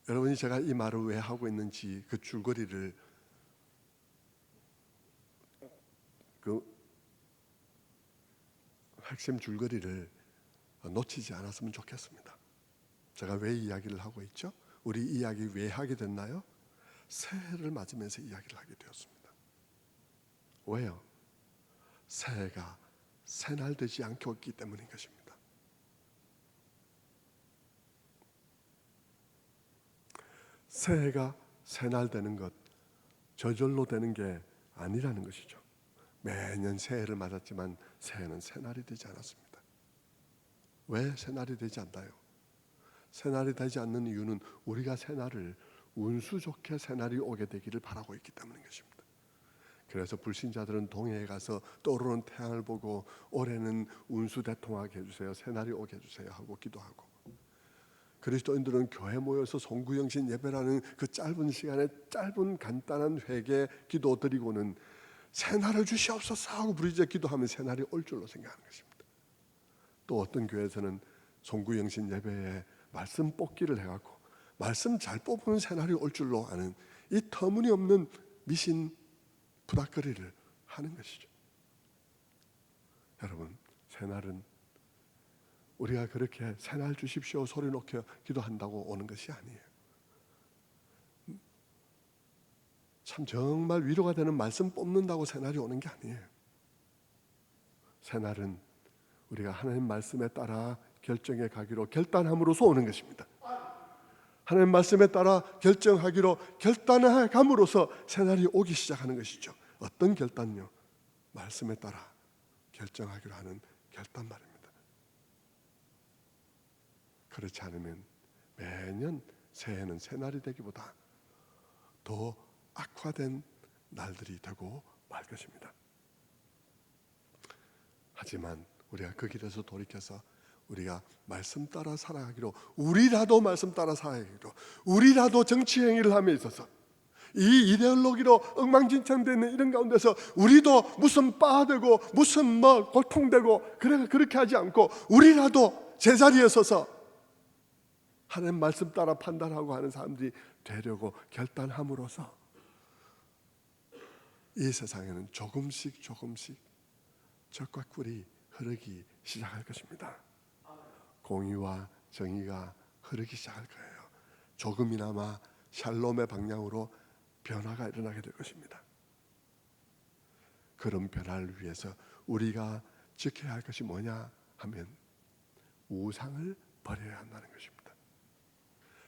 여러분이 제가 이 말을 왜 하고 있는지 그 줄거리를 핵심 줄거리를 놓치지 않았으면 좋겠습니다. 제가 왜 이야기를 하고 있죠? 우리 이야기 왜 하게 됐나요? 새해를 맞으면서 이야기를 하게 되었습니다. 왜요? 새해가 새날 되지 않게 있기 때문인 것입니다. 새해가 새날 되는 것, 저절로 되는 게 아니라는 것이죠. 매년 새해를 맞았지만 새해는 새날이 되지 않았습니다. 왜 새날이 되지 않나요? 새날이 되지 않는 이유는 우리가 새날을 운수 좋게 새날이 오게 되기를 바라고 있기 때문인 것입니다. 그래서 불신자들은 동해에 가서 떠오르는 태양을 보고 올해는 운수 대통하게 해주세요, 새날이 오게 해주세요 하고 기도하고, 그리스도인들은 교회 모여서 송구영신 예배라는 그 짧은 시간에 짧은 간단한 회개 기도 드리고는 새날을 주시옵소서 하고 부르짖어 기도하면 새날이 올 줄로 생각하는 것입니다. 또 어떤 교회에서는 송구영신 예배에 말씀 뽑기를 해갖고 말씀 잘 뽑으면 새날이 올 줄로 아는 이 터무니없는 미신 부닥거리를 하는 것이죠. 여러분, 새날은 우리가 그렇게 새날 주십시오 소리 높여 기도한다고 오는 것이 아니에요. 참 정말 위로가 되는 말씀 뽑는다고 새날이 오는 게 아니에요. 새날은 우리가 하나님 말씀에 따라 결정해 가기로 결단함으로써 오는 것입니다. 하나님 말씀에 따라 결정하기로 결단해 감으로써 새날이 오기 시작하는 것이죠. 어떤 결단요? 말씀에 따라 결정하기로 하는 결단 말입니다. 그렇지 않으면 매년 새해는 새날이 되기보다 더 악화된 날들이 되고 말 것입니다. 하지만 우리가 그 길에서 돌이켜서 우리가 말씀 따라 살아가기로, 우리라도 말씀 따라 살아가기로, 우리라도 정치 행위를 함에 있어서 이 이데올로기로 엉망진창되는 이런 가운데서 우리도 무슨 빠되고 무슨 골통되고 그렇게 하지 않고 우리라도 제자리에 서서 하나님 말씀 따라 판단하고 하는 사람들이 되려고 결단함으로써 이 세상에는 조금씩 젖과 꿀이 흐르기 시작할 것입니다. 공의와 정의가 흐르기 시작할 거예요. 조금이나마 샬롬의 방향으로 변화가 일어나게 될 것입니다. 그런 변화를 위해서 우리가 지켜야 할 것이 뭐냐 하면 우상을 버려야 한다는 것입니다.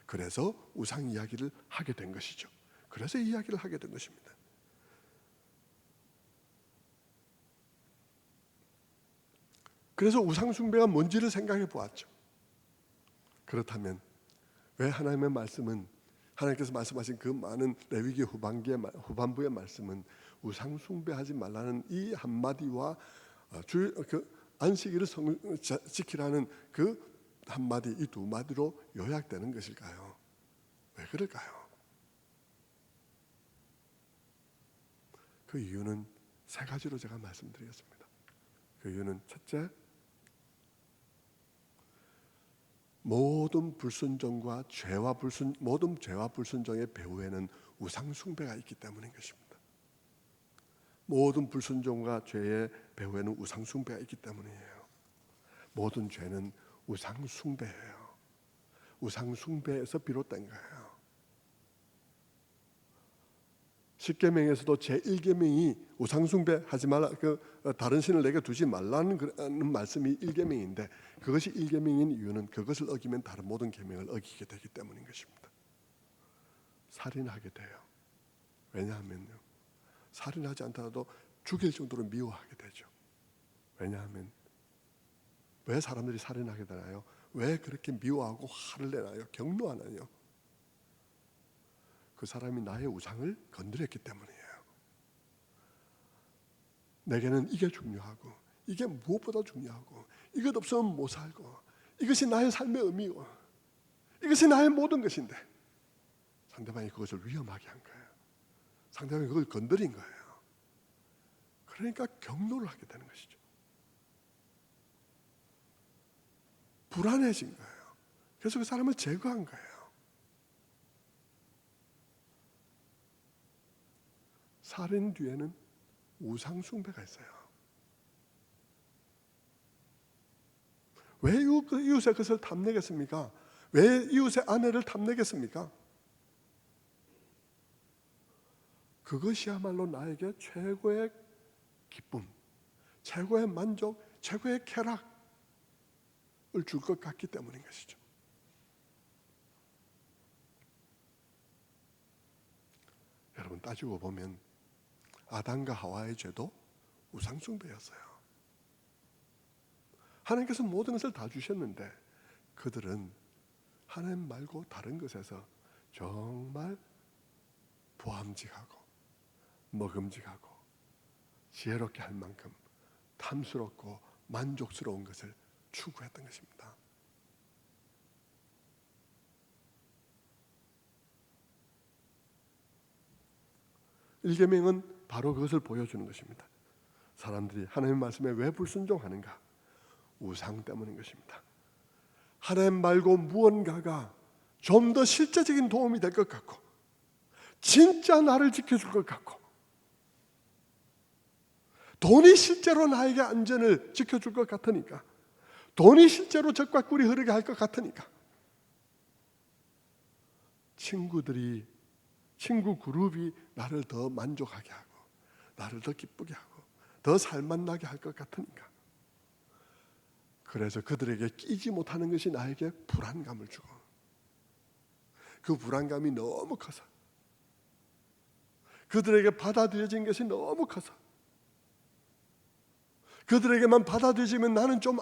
그래서 우상 이야기를 하게 된 것이죠. 그래서 이야기를 하게 된 것입니다. 그래서 우상 숭배가 뭔지를 생각해 보았죠. 그렇다면 왜 하나님의 말씀은, 하나님께서 말씀하신 그 많은 레위기 후반부의 말씀은 우상 숭배하지 말라는 이 한마디와 그 안식일을 지키라는 그 한마디, 이 두 마디로 요약되는 것일까요? 왜 그럴까요? 그 이유는 세 가지로 제가 말씀드리겠습니다. 그 이유는 첫째, 모든 죄와 불순종의 배후에는 우상 숭배가 있기 때문인 것입니다. 모든 불순종과 죄의 배후에는 우상 숭배가 있기 때문이에요. 모든 죄는 우상 숭배예요. 우상 숭배에서 비롯된 거예요. 십계명에서도 제1계명이 우상 숭배하지 말라, 다른 신을 내게 두지 말라는 말씀이 1계명인데, 그것이 1계명인 이유는 그것을 어기면 다른 모든 계명을 어기게 되기 때문인 것입니다. 살인하게 돼요. 왜냐하면요, 살인하지 않더라도 죽일 정도로 미워하게 되죠. 왜냐하면 왜 사람들이 살인하게 되나요? 왜 그렇게 미워하고 화를 내나요? 경노하나요? 그 사람이 나의 우상을 건드렸기 때문이에요. 내게는 이게 중요하고, 이게 무엇보다 중요하고, 이것 없으면 못 살고, 이것이 나의 삶의 의미고, 이것이 나의 모든 것인데 상대방이 그것을 위험하게 한 거예요. 상대방이 그걸 건드린 거예요. 그러니까 경노를 하게 되는 것이죠. 불안해진 거예요. 그래서 그 사람을 제거한 거예요. 살인 뒤에는 우상 숭배가 있어요. 왜 이웃의 것을 탐내겠습니까? 왜 이웃의 아내를 탐내겠습니까? 그것이야말로 나에게 최고의 기쁨, 최고의 만족, 최고의 쾌락을 줄 것 같기 때문인 것이죠. 여러분, 따지고 보면 아담과 하와의 죄도 우상 숭배였어요. 하나님께서 모든 것을 다 주셨는데 그들은 하나님 말고 다른 것에서 정말 보암직하고 먹음직하고 지혜롭게 할 만큼 탐스럽고 만족스러운 것을 추구했던 것입니다. 일계명은 바로 그것을 보여주는 것입니다. 사람들이 하나님 말씀에 왜 불순종하는가? 우상 때문인 것입니다. 하나님 말고 무언가가 좀 더 실제적인 도움이 될 것 같고, 진짜 나를 지켜줄 것 같고, 돈이 실제로 나에게 안전을 지켜줄 것 같으니까, 돈이 실제로 적과 꿀이 흐르게 할 것 같으니까, 친구 그룹이 나를 더 만족하게 하고, 나를 더 기쁘게 하고, 더 살맛나게 할 것 같으니까, 그래서 그들에게 끼지 못하는 것이 나에게 불안감을 주고, 그 불안감이 너무 커서, 그들에게 받아들여진 것이 너무 커서, 그들에게만 받아들여지면 나는 좀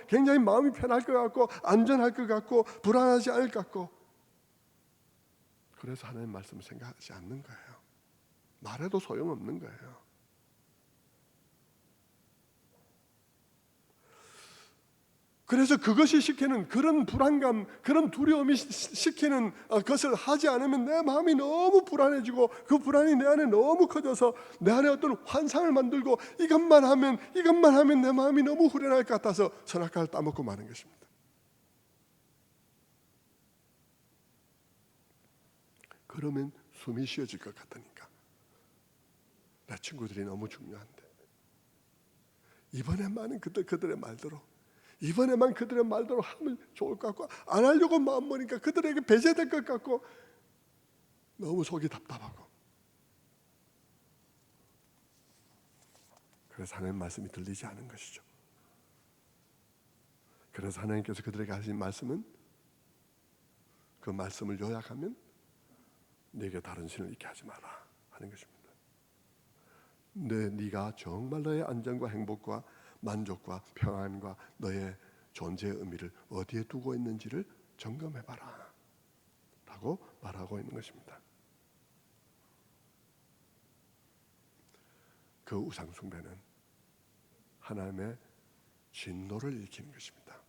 굉장히 마음이 편할 것 같고, 안전할 것 같고, 불안하지 않을 것 같고, 그래서 하나님 말씀을 생각하지 않는 거예요. 말해도 소용없는 거예요. 그래서 그것이 시키는 그런 불안감, 그런 두려움이 시키는 것을 하지 않으면 내 마음이 너무 불안해지고, 그 불안이 내 안에 너무 커져서 내 안에 어떤 환상을 만들고, 이것만 하면 내 마음이 너무 후련할 것 같아서 선악과를 따먹고 마는 것입니다. 그러면 숨이 쉬어질 것 같으니까, 내 친구들이 너무 중요한데 이번에만은 그들의 말대로, 이번에만 그들의 말대로 하면 좋을 것 같고, 안 하려고 마음먹으니까 그들에게 배제될 것 같고, 너무 속이 답답하고, 그래서 하나님 말씀이 들리지 않은 것이죠. 그래서 하나님께서 그들에게 하신 말씀은, 그 말씀을 요약하면 네게 다른 신을 있게 하지 마라 하는 것입니다. 네가 정말 너의 안전과 행복과 만족과 평안과 너의 존재의 의미를 어디에 두고 있는지를 점검해봐라 라고 말하고 있는 것입니다. 그 우상 숭배는 하나님의 진노를 일으키는 것입니다.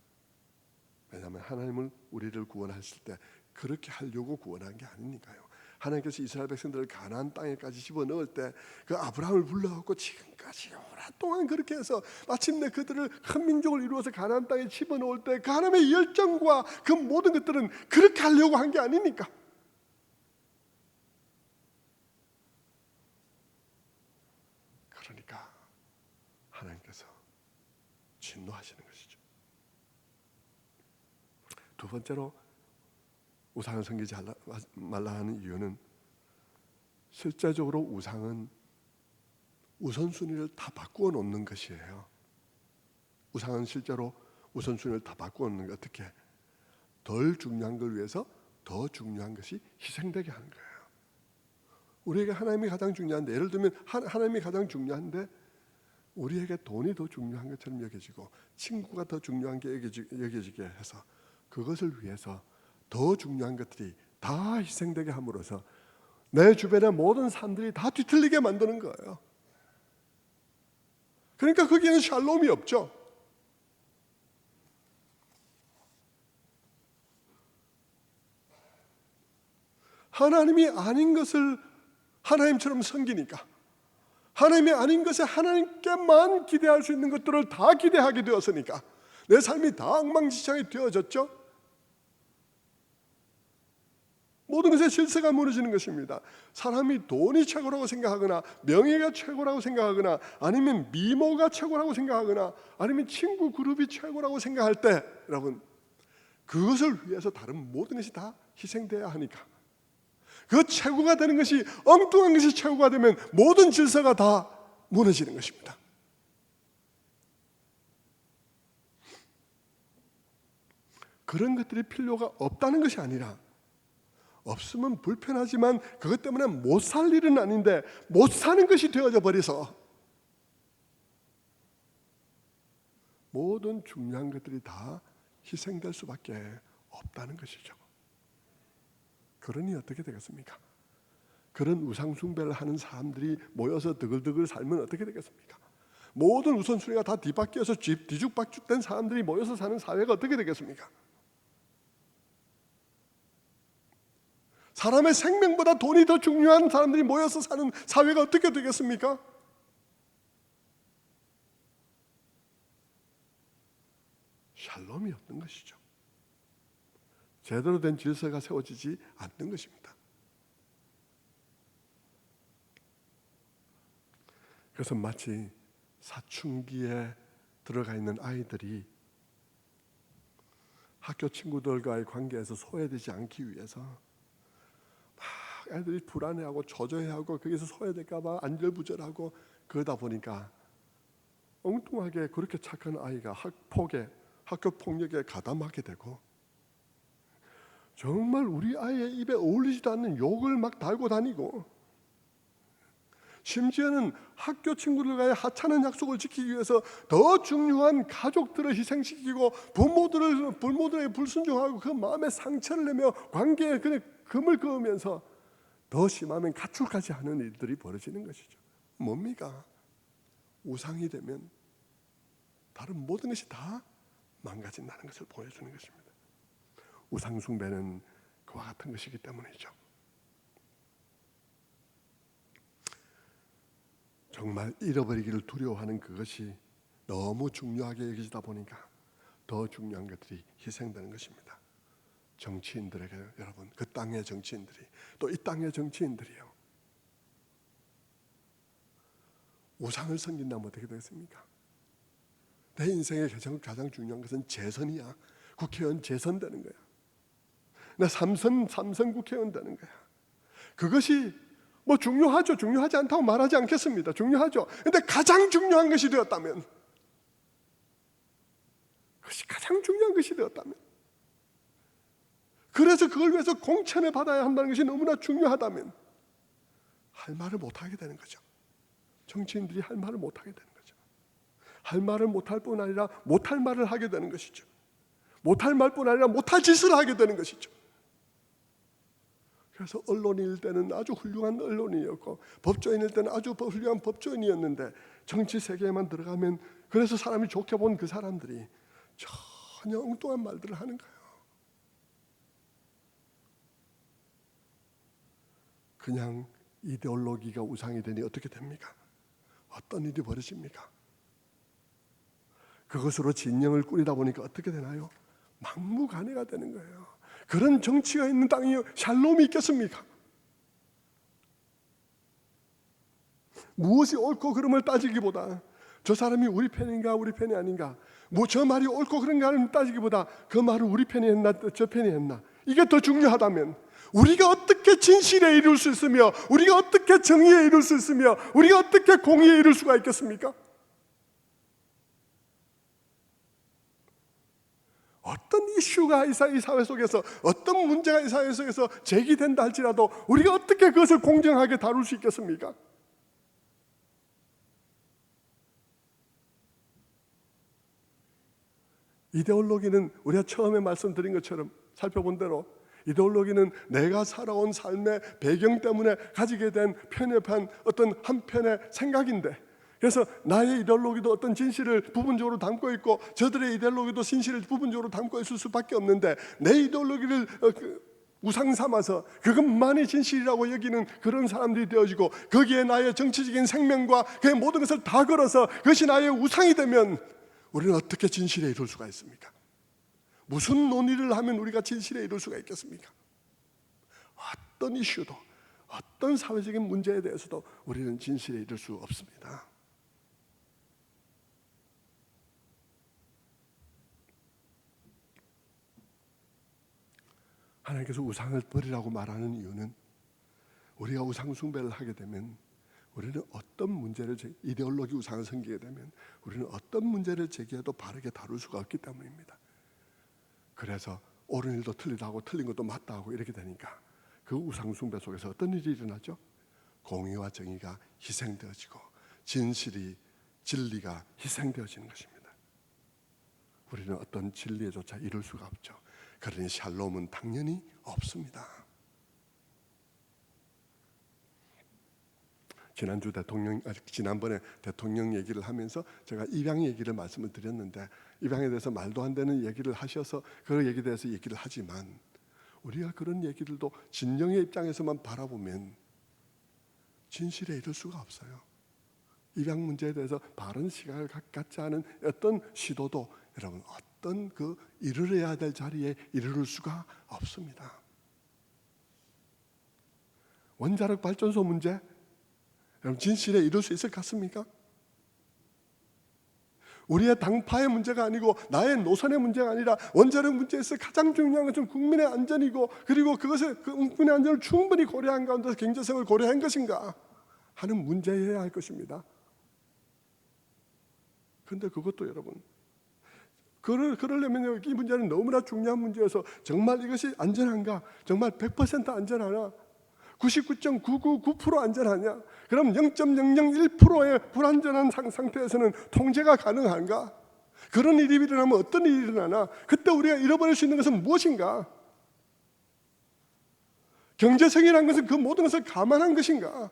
왜냐하면 하나님은 우리를 구원하실 때 그렇게 하려고 구원한 게 아니니까요. 하나님께서 이스라엘 백성들을 가나안 땅에까지 집어넣을 때 그 아브라함을 불러갖고 지금까지 오랫동안 그렇게 해서 마침내 그들을 큰 민족을 이루어서 가나안 땅에 집어넣을 때 그 하나님의 열정과 그 모든 것들은 그렇게 하려고 한 게 아니니까. 그러니까 하나님께서 진노하시는 것이죠. 두 번째로 우상을 섬기지 말라 하는 이유는 실제적으로 우상은 우선순위를 다 바꾸어 놓는 것이에요. 우상은 실제로 우선순위를 다 바꾸어 놓는 게 어떻게? 덜 중요한 걸 위해서 더 중요한 것이 희생되게 하는 거예요. 우리에게 하나님이 가장 중요한데, 예를 들면 하나님이 가장 중요한데 우리에게 돈이 더 중요한 것처럼 여겨지고 친구가 더 중요한 게 여겨지게 해서 그것을 위해서 더 중요한 것들이 다 희생되게 함으로써 내 주변의 모든 사람들이 다 뒤틀리게 만드는 거예요. 그러니까 거기에는 샬롬이 없죠. 하나님이 아닌 것을 하나님처럼 섬기니까, 하나님이 아닌 것에 하나님께만 기대할 수 있는 것들을 다 기대하게 되었으니까 내 삶이 다 엉망진창이 되어졌죠. 모든 것의 질서가 무너지는 것입니다. 사람이 돈이 최고라고 생각하거나 명예가 최고라고 생각하거나 아니면 미모가 최고라고 생각하거나 아니면 친구 그룹이 최고라고 생각할 때, 여러분, 그것을 위해서 다른 모든 것이 다 희생돼야 하니까 그 최고가 되는 것이, 엉뚱한 것이 최고가 되면 모든 질서가 다 무너지는 것입니다. 그런 것들이 필요가 없다는 것이 아니라, 없으면 불편하지만 그것 때문에 못 살 일은 아닌데 못 사는 것이 되어져 버려서 모든 중요한 것들이 다 희생될 수밖에 없다는 것이죠. 그러니 어떻게 되겠습니까? 그런 우상 숭배를 하는 사람들이 모여서 드글드글 살면 어떻게 되겠습니까? 모든 우선순위가 다 뒤바뀌어서 뒤죽박죽된 사람들이 모여서 사는 사회가 어떻게 되겠습니까? 사람의 생명보다 돈이 더 중요한 사람들이 모여서 사는 사회가 어떻게 되겠습니까? 샬롬이 없는 것이죠. 제대로 된 질서가 세워지지 않는 것입니다. 그래서 마치 사춘기에 들어가 있는 아이들이 학교 친구들과의 관계에서 소외되지 않기 위해서 막 애들이 불안해하고 초조해하고 거기서 소외될까 봐 안절부절하고 그러다 보니까 엉뚱하게 그렇게 착한 아이가 학교 폭력에 가담하게 되고, 정말 우리 아이의 입에 어울리지도 않는 욕을 막 달고 다니고, 심지어는 학교 친구들과의 하찮은 약속을 지키기 위해서 더 중요한 가족들을 희생시키고 부모들에게 불순종하고 그 마음에 상처를 내며 관계에 그냥 금을 그으면서 더 심하면 가출까지 하는 일들이 벌어지는 것이죠. 뭡니까? 우상이 되면 다른 모든 것이 다 망가진다는 것을 보여주는 것입니다. 우상 숭배는 그와 같은 것이기 때문이죠. 정말 잃어버리기를 두려워하는 그것이 너무 중요하게 여기지다 보니까 더 중요한 것들이 희생되는 것입니다. 정치인들에게, 여러분, 그 땅의 정치인들이, 또 이 땅의 정치인들이요, 우상을 섬긴다면 어떻게 되겠습니까? 내 인생의 가장 중요한 것은 재선이야. 국회의원 재선되는 거야. 나 삼선 국회의원 되는 거야. 그것이 뭐 중요하죠. 중요하지 않다고 말하지 않겠습니다. 중요하죠. 근데 가장 중요한 것이 되었다면, 그것이 가장 중요한 것이 되었다면, 그래서 그걸 위해서 공천을 받아야 한다는 것이 너무나 중요하다면 할 말을 못하게 되는 거죠. 정치인들이 할 말을 못하게 되는 거죠. 할 말을 못할 뿐 아니라 못할 말을 하게 되는 것이죠. 못할 말뿐 아니라 못할 짓을 하게 되는 것이죠. 그래서 언론인일 때는 아주 훌륭한 언론인이었고 법조인일 때는 아주 훌륭한 법조인이었는데 정치 세계에만 들어가면, 그래서 사람이 좋게 본 그 사람들이 전혀 엉뚱한 말들을 하는 거예요. 그냥 이데올로기가 우상이 되니 어떻게 됩니까? 어떤 일이 벌어집니까? 그것으로 진영을 꾸리다 보니까 어떻게 되나요? 막무가내가 되는 거예요. 그런 정치가 있는 땅이 샬롬이 있겠습니까? 무엇이 옳고 그름을 따지기보다 저 사람이 우리 편인가 우리 편이 아닌가, 뭐 저 말이 옳고 그런가를 따지기보다 그 말을 우리 편이 했나 저 편이 했나, 이게 더 중요하다면 우리가 어떻게 진실에 이룰 수 있으며, 우리가 어떻게 정의에 이룰 수 있으며, 우리가 어떻게 공의에 이룰 수가 있겠습니까? 어떤 이슈가 이 사회 속에서, 어떤 문제가 이 사회 속에서 제기된다 할지라도 우리가 어떻게 그것을 공정하게 다룰 수 있겠습니까? 이데올로기는 우리가 처음에 말씀드린 것처럼 살펴본 대로 이데올로기는 내가 살아온 삶의 배경 때문에 가지게 된 편협한 어떤 한편의 생각인데, 그래서 나의 이데올로기도 어떤 진실을 부분적으로 담고 있고 저들의 이데올로기도 진실을 부분적으로 담고 있을 수밖에 없는데, 내 이데올로기를 우상 삼아서 그것만이 진실이라고 여기는 그런 사람들이 되어지고, 거기에 나의 정치적인 생명과 그의 모든 것을 다 걸어서 그것이 나의 우상이 되면 우리는 어떻게 진실에 이룰 수가 있습니까? 무슨 논의를 하면 우리가 진실에 이룰 수가 있겠습니까? 어떤 이슈도, 어떤 사회적인 문제에 대해서도 우리는 진실에 이룰 수 없습니다. 하나님께서 우상을 버리라고 말하는 이유는, 우리가 우상 숭배를 하게 되면 우리는 어떤 문제를 이데올로기 우상을 섬기게 되면 우리는 어떤 문제를 제기해도 바르게 다룰 수가 없기 때문입니다. 그래서 옳은 일도 틀리다 하고 틀린 것도 맞다 하고 이렇게 되니까 그 우상 숭배 속에서 어떤 일이 일어나죠? 공의와 정의가 희생되어지고 진리가 희생되어지는 것입니다. 우리는 어떤 진리에조차 이룰 수가 없죠. 그러니 샬롬은 당연히 없습니다. 지난번에 대통령 얘기를 하면서 제가 입양 얘기를 말씀을 드렸는데, 입양에 대해서 말도 안 되는 얘기를 하셔서 그 얘기에 대해서 얘기를 하지만, 우리가 그런 얘기들도 진영의 입장에서만 바라보면 진실에 이를 수가 없어요. 입양 문제에 대해서 바른 시각을 갖지 않은 어떤 시도도 여러분 어떤 그 이르러야 될 자리에 이르를 수가 없습니다. 원자력 발전소 문제, 여러분 진실에 이룰 수 있을 것 같습니까? 우리의 당파의 문제가 아니고 나의 노선의 문제가 아니라 원자력 문제에서 가장 중요한 것은 국민의 안전이고, 그리고 그것을 그 국민의 안전을 충분히 고려한 가운데서 경제성을 고려한 것인가 하는 문제여야 할 것입니다. 그런데 그것도 여러분 그러려면 이 문제는 너무나 중요한 문제여서 정말 이것이 안전한가? 정말 100% 안전하나? 99.999% 안전하냐? 그럼 0.001%의 불안전한 상태에서는 통제가 가능한가? 그런 일이 일어나면 어떤 일이 일어나나? 그때 우리가 잃어버릴 수 있는 것은 무엇인가? 경제성이라는 것은 그 모든 것을 감안한 것인가?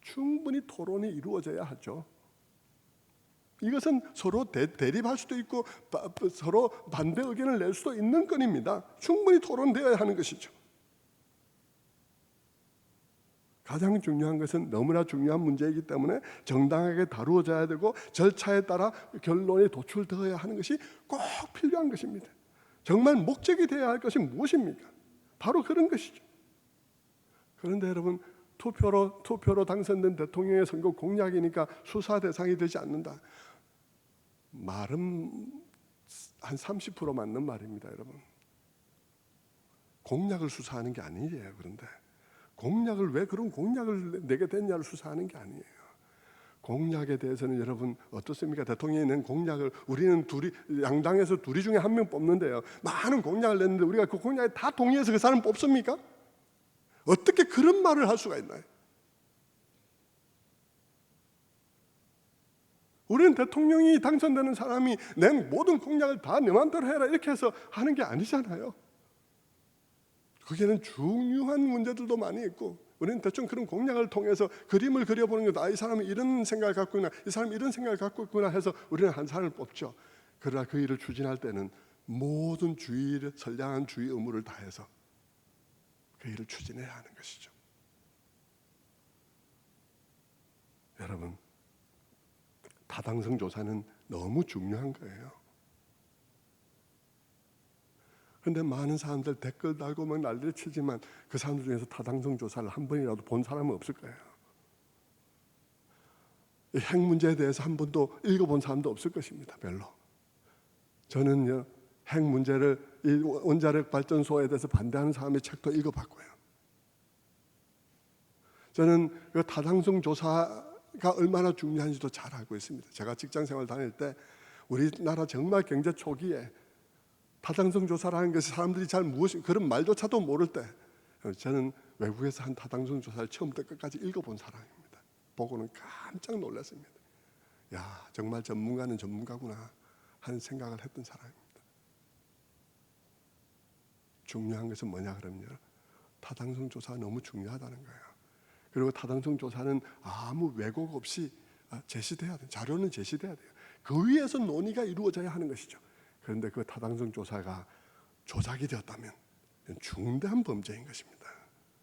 충분히 토론이 이루어져야 하죠. 이것은 서로 대립할 수도 있고 서로 반대 의견을 낼 수도 있는 건입니다. 충분히 토론되어야 하는 것이죠. 가장 중요한 것은 너무나 중요한 문제이기 때문에 정당하게 다루어져야 되고 절차에 따라 결론이 도출되어야 하는 것이 꼭 필요한 것입니다. 정말 목적이 되어야 할 것이 무엇입니까? 바로 그런 것이죠. 그런데 여러분, 투표로 당선된 대통령의 선거 공약이니까 수사 대상이 되지 않는다. 말은 한 30% 맞는 말입니다, 여러분. 공약을 수사하는 게 아니에요. 그런데 공약을 왜 그런 공약을 내게 됐냐를 수사하는 게 아니에요. 공약에 대해서는 여러분 어떻습니까? 대통령이 낸 공약을 우리는 양당에서 둘이 중에 한 명 뽑는데요, 많은 공약을 냈는데 우리가 그 공약에 다 동의해서 그 사람 뽑습니까? 어떻게 그런 말을 할 수가 있나요? 우리는 대통령이 당선되는 사람이 낸 모든 공약을 다 내 맘대로 해라 이렇게 해서 하는 게 아니잖아요. 거기에는 중요한 문제들도 많이 있고, 우리는 대충 그런 공약을 통해서 그림을 그려보는 것도, 이 사람이 이런 생각을 갖고 있구나, 이 사람이 이런 생각을 갖고 있구나 해서 우리는 한 사람을 뽑죠. 그러나 그 일을 추진할 때는 모든 선량한 주의 의무를 다해서 그 일을 추진해야 하는 것이죠. 여러분, 타당성 조사는 너무 중요한 거예요. 그런데 많은 사람들 댓글 달고 막 난리를 치지만 그 사람들 중에서 타당성 조사를 한 번이라도 본 사람은 없을 거예요. 이 핵 문제에 대해서 한 번도 읽어본 사람도 없을 것입니다. 별로. 저는요, 핵 문제를, 이 원자력 발전소에 대해서 반대하는 사람의 책도 읽어봤고요. 저는 그 타당성 조사가 얼마나 중요한지도 잘 알고 있습니다. 제가 직장 생활 다닐 때 우리나라 정말 경제 초기에 타당성 조사라는 것이 사람들이 잘 무엇이 그런 말조차도 모를 때 저는 외국에서 한 타당성 조사를 처음부터 끝까지 읽어본 사람입니다. 보고는 깜짝 놀랐습니다. 야, 정말 전문가는 전문가구나 하는 생각을 했던 사람입니다. 중요한 것은 뭐냐 그러면요, 타당성 조사가 너무 중요하다는 거예요. 그리고 타당성 조사는 아무 왜곡 없이 제시돼야 돼요. 자료는 제시돼야 돼요. 그 위에서 논의가 이루어져야 하는 것이죠. 그런데 그 타당성 조사가 조작이 되었다면 중대한 범죄인 것입니다.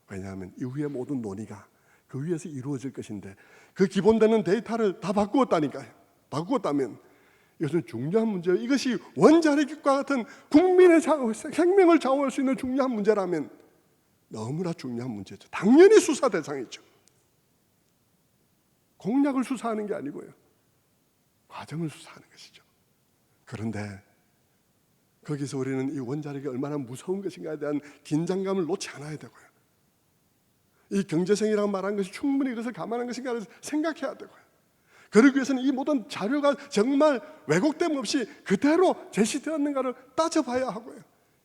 왜냐하면 이후의 모든 논의가 그 위에서 이루어질 것인데 그 기본되는 데이터를 다 바꾸었다니까요. 바꾸었다면 이것은 중요한 문제예요. 이것이 원자력과 같은 국민의 생명을 좌우할 수 있는 중요한 문제라면 너무나 중요한 문제죠. 당연히 수사 대상이죠. 공약을 수사하는 게 아니고요, 과정을 수사하는 것이죠. 그런데 거기서 우리는 이 원자력이 얼마나 무서운 것인가에 대한 긴장감을 놓지 않아야 되고요, 이 경제성이라고 말한 것이 충분히 그것을 감안한 것인가를 생각해야 되고요, 그러기 위해서는 이 모든 자료가 정말 왜곡됨 없이 그대로 제시되었는가를 따져봐야 하고요,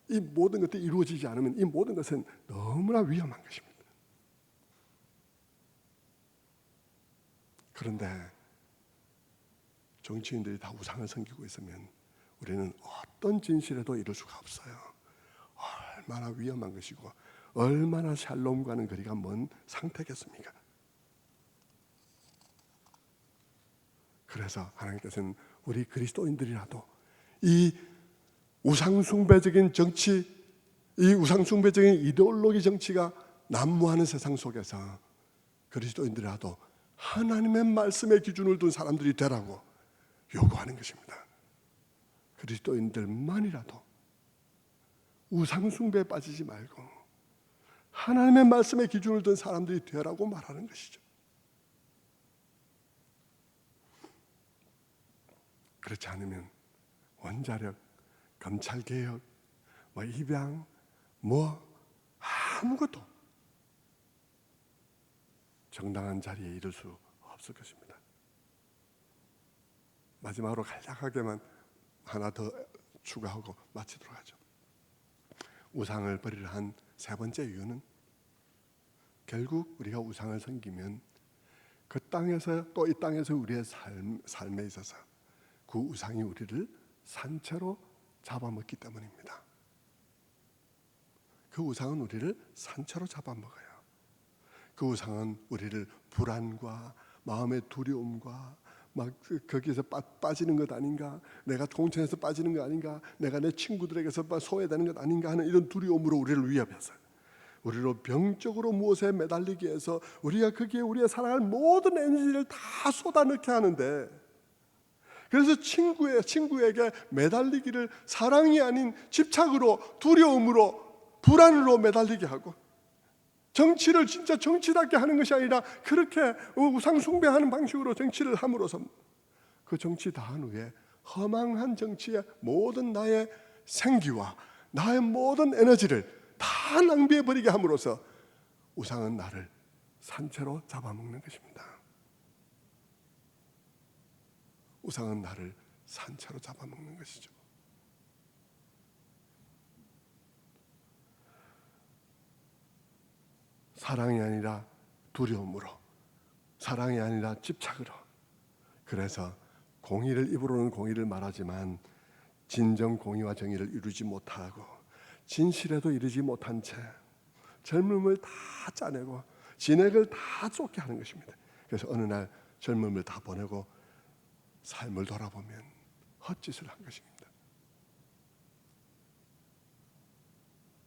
이 모든 것들이 이루어지지 않으면 이 모든 것은 너무나 위험한 것입니다. 그런데 정치인들이 다 우상을 섬기고 있으면 우리는 어떤 진실에도 이룰 수가 없어요. 얼마나 위험한 것이고 얼마나 샬롬과는 거리가 먼 상태겠습니까? 그래서 하나님께서는 우리 그리스도인들이라도 이 우상숭배적인 정치, 이 우상숭배적인 이데올로기 정치가 난무하는 세상 속에서 그리스도인들이라도 하나님의 말씀의 기준을 둔 사람들이 되라고 요구하는 것입니다. 그리스도인들만이라도 우상숭배에 빠지지 말고 하나님의 말씀의 기준을 둔 사람들이 되라고 말하는 것이죠. 그렇지 않으면 원자력, 검찰개혁, 입양, 아무것도 정당한 자리에 이를 수 없을 것입니다. 마지막으로 간략하게만 하나 더 추가하고 마치도록 하죠. 우상을 버리려 한 세 번째 이유는 결국 우리가 우상을 섬기면 그 땅에서 또 이 땅에서 우리의 삶에 있어서 그 우상이 우리를 산채로 잡아먹기 때문입니다. 그 우상은 우리를 산채로 잡아먹어요. 그 우상은 우리를 불안과 마음의 두려움과 거기서 빠지는 것 아닌가, 내가 공천에서 빠지는 것 아닌가, 내가 내 친구들에게서 소외되는 것 아닌가 하는 이런 두려움으로 우리를 위협해서 우리로 병적으로 무엇에 매달리기 위해서 우리가 거기에 우리의 사랑할 모든 에너지를 다 쏟아넣게 하는데, 그래서 친구에게 매달리기를 사랑이 아닌 집착으로, 두려움으로, 불안으로 매달리게 하고, 정치를 진짜 정치답게 하는 것이 아니라 그렇게 우상숭배하는 방식으로 정치를 함으로써 그 정치 다 한 후에 허망한 정치에 모든 나의 생기와 나의 모든 에너지를 다 낭비해버리게 함으로써 우상은 나를 산채로 잡아먹는 것입니다. 우상은 나를 산채로 잡아먹는 것이죠. 사랑이 아니라 두려움으로, 사랑이 아니라 집착으로. 그래서 공의를 입으로는 공의를 말하지만 진정 공의와 정의를 이루지 못하고 진실에도 이르지 못한 채 젊음을 다 짜내고 진액을 다 쏟게 하는 것입니다. 그래서 어느 날 젊음을 다 보내고 삶을 돌아보면 헛짓을 한 것입니다.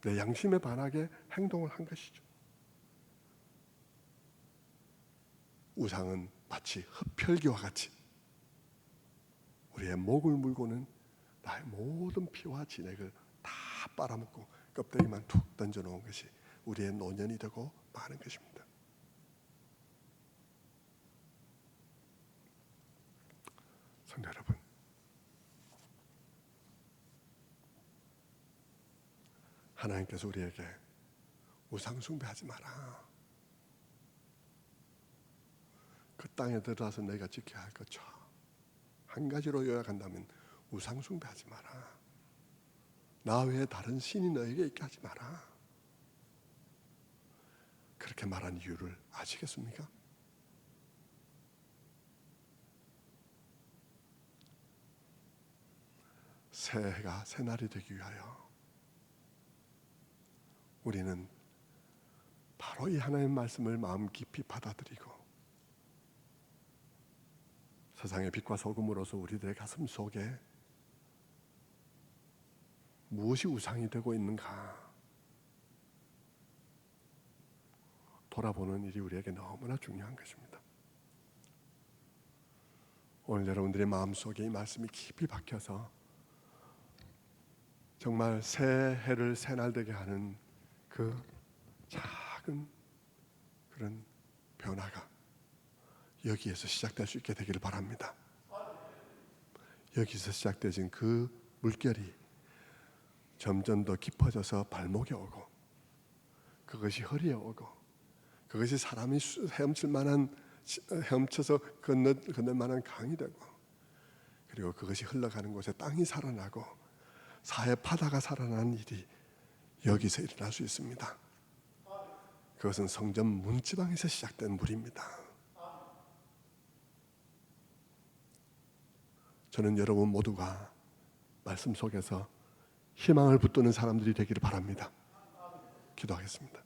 내 양심에 반하게 행동을 한 것이죠. 우상은 마치 흡혈귀와 같이 우리의 목을 물고는 나의 모든 피와 진액을 다 빨아먹고 껍데기만 툭 던져놓은 것이 우리의 노년이 되고 마는 것입니다. 성도 여러분, 하나님께서 우리에게 우상 숭배하지 마라. 그 땅에 들어가서 너희가 지켜야 할 것 한 가지로 요약한다면 우상 숭배하지 마라. 나 외에 다른 신이 너에게 있게 하지 마라. 그렇게 말한 이유를 아시겠습니까? 새해가 새날이 되기 위하여 우리는 바로 이 하나님의 말씀을 마음 깊이 받아들이고 세상의 빛과 소금으로서 우리들의 가슴 속에 무엇이 우상이 되고 있는가 돌아보는 일이 우리에게 너무나 중요한 것입니다. 오늘 여러분들의 마음속에 이 말씀이 깊이 박혀서 정말 새해를 새날 되게 하는 그 작은 그런 변화가 여기에서 시작될 수 있게 되기를 바랍니다. 여기서 시작되진 그 물결이 점점 더 깊어져서 발목에 오고 그것이 허리에 오고 그것이 사람이 헤엄쳐서 건널 만한 강이 되고 그리고 그것이 흘러가는 곳에 땅이 살아나고 사해 바다가 살아나는 일이 여기서 일어날 수 있습니다. 그것은 성전 문지방에서 시작된 물입니다. 저는 여러분 모두가 말씀 속에서 희망을 붙드는 사람들이 되기를 바랍니다. 기도하겠습니다.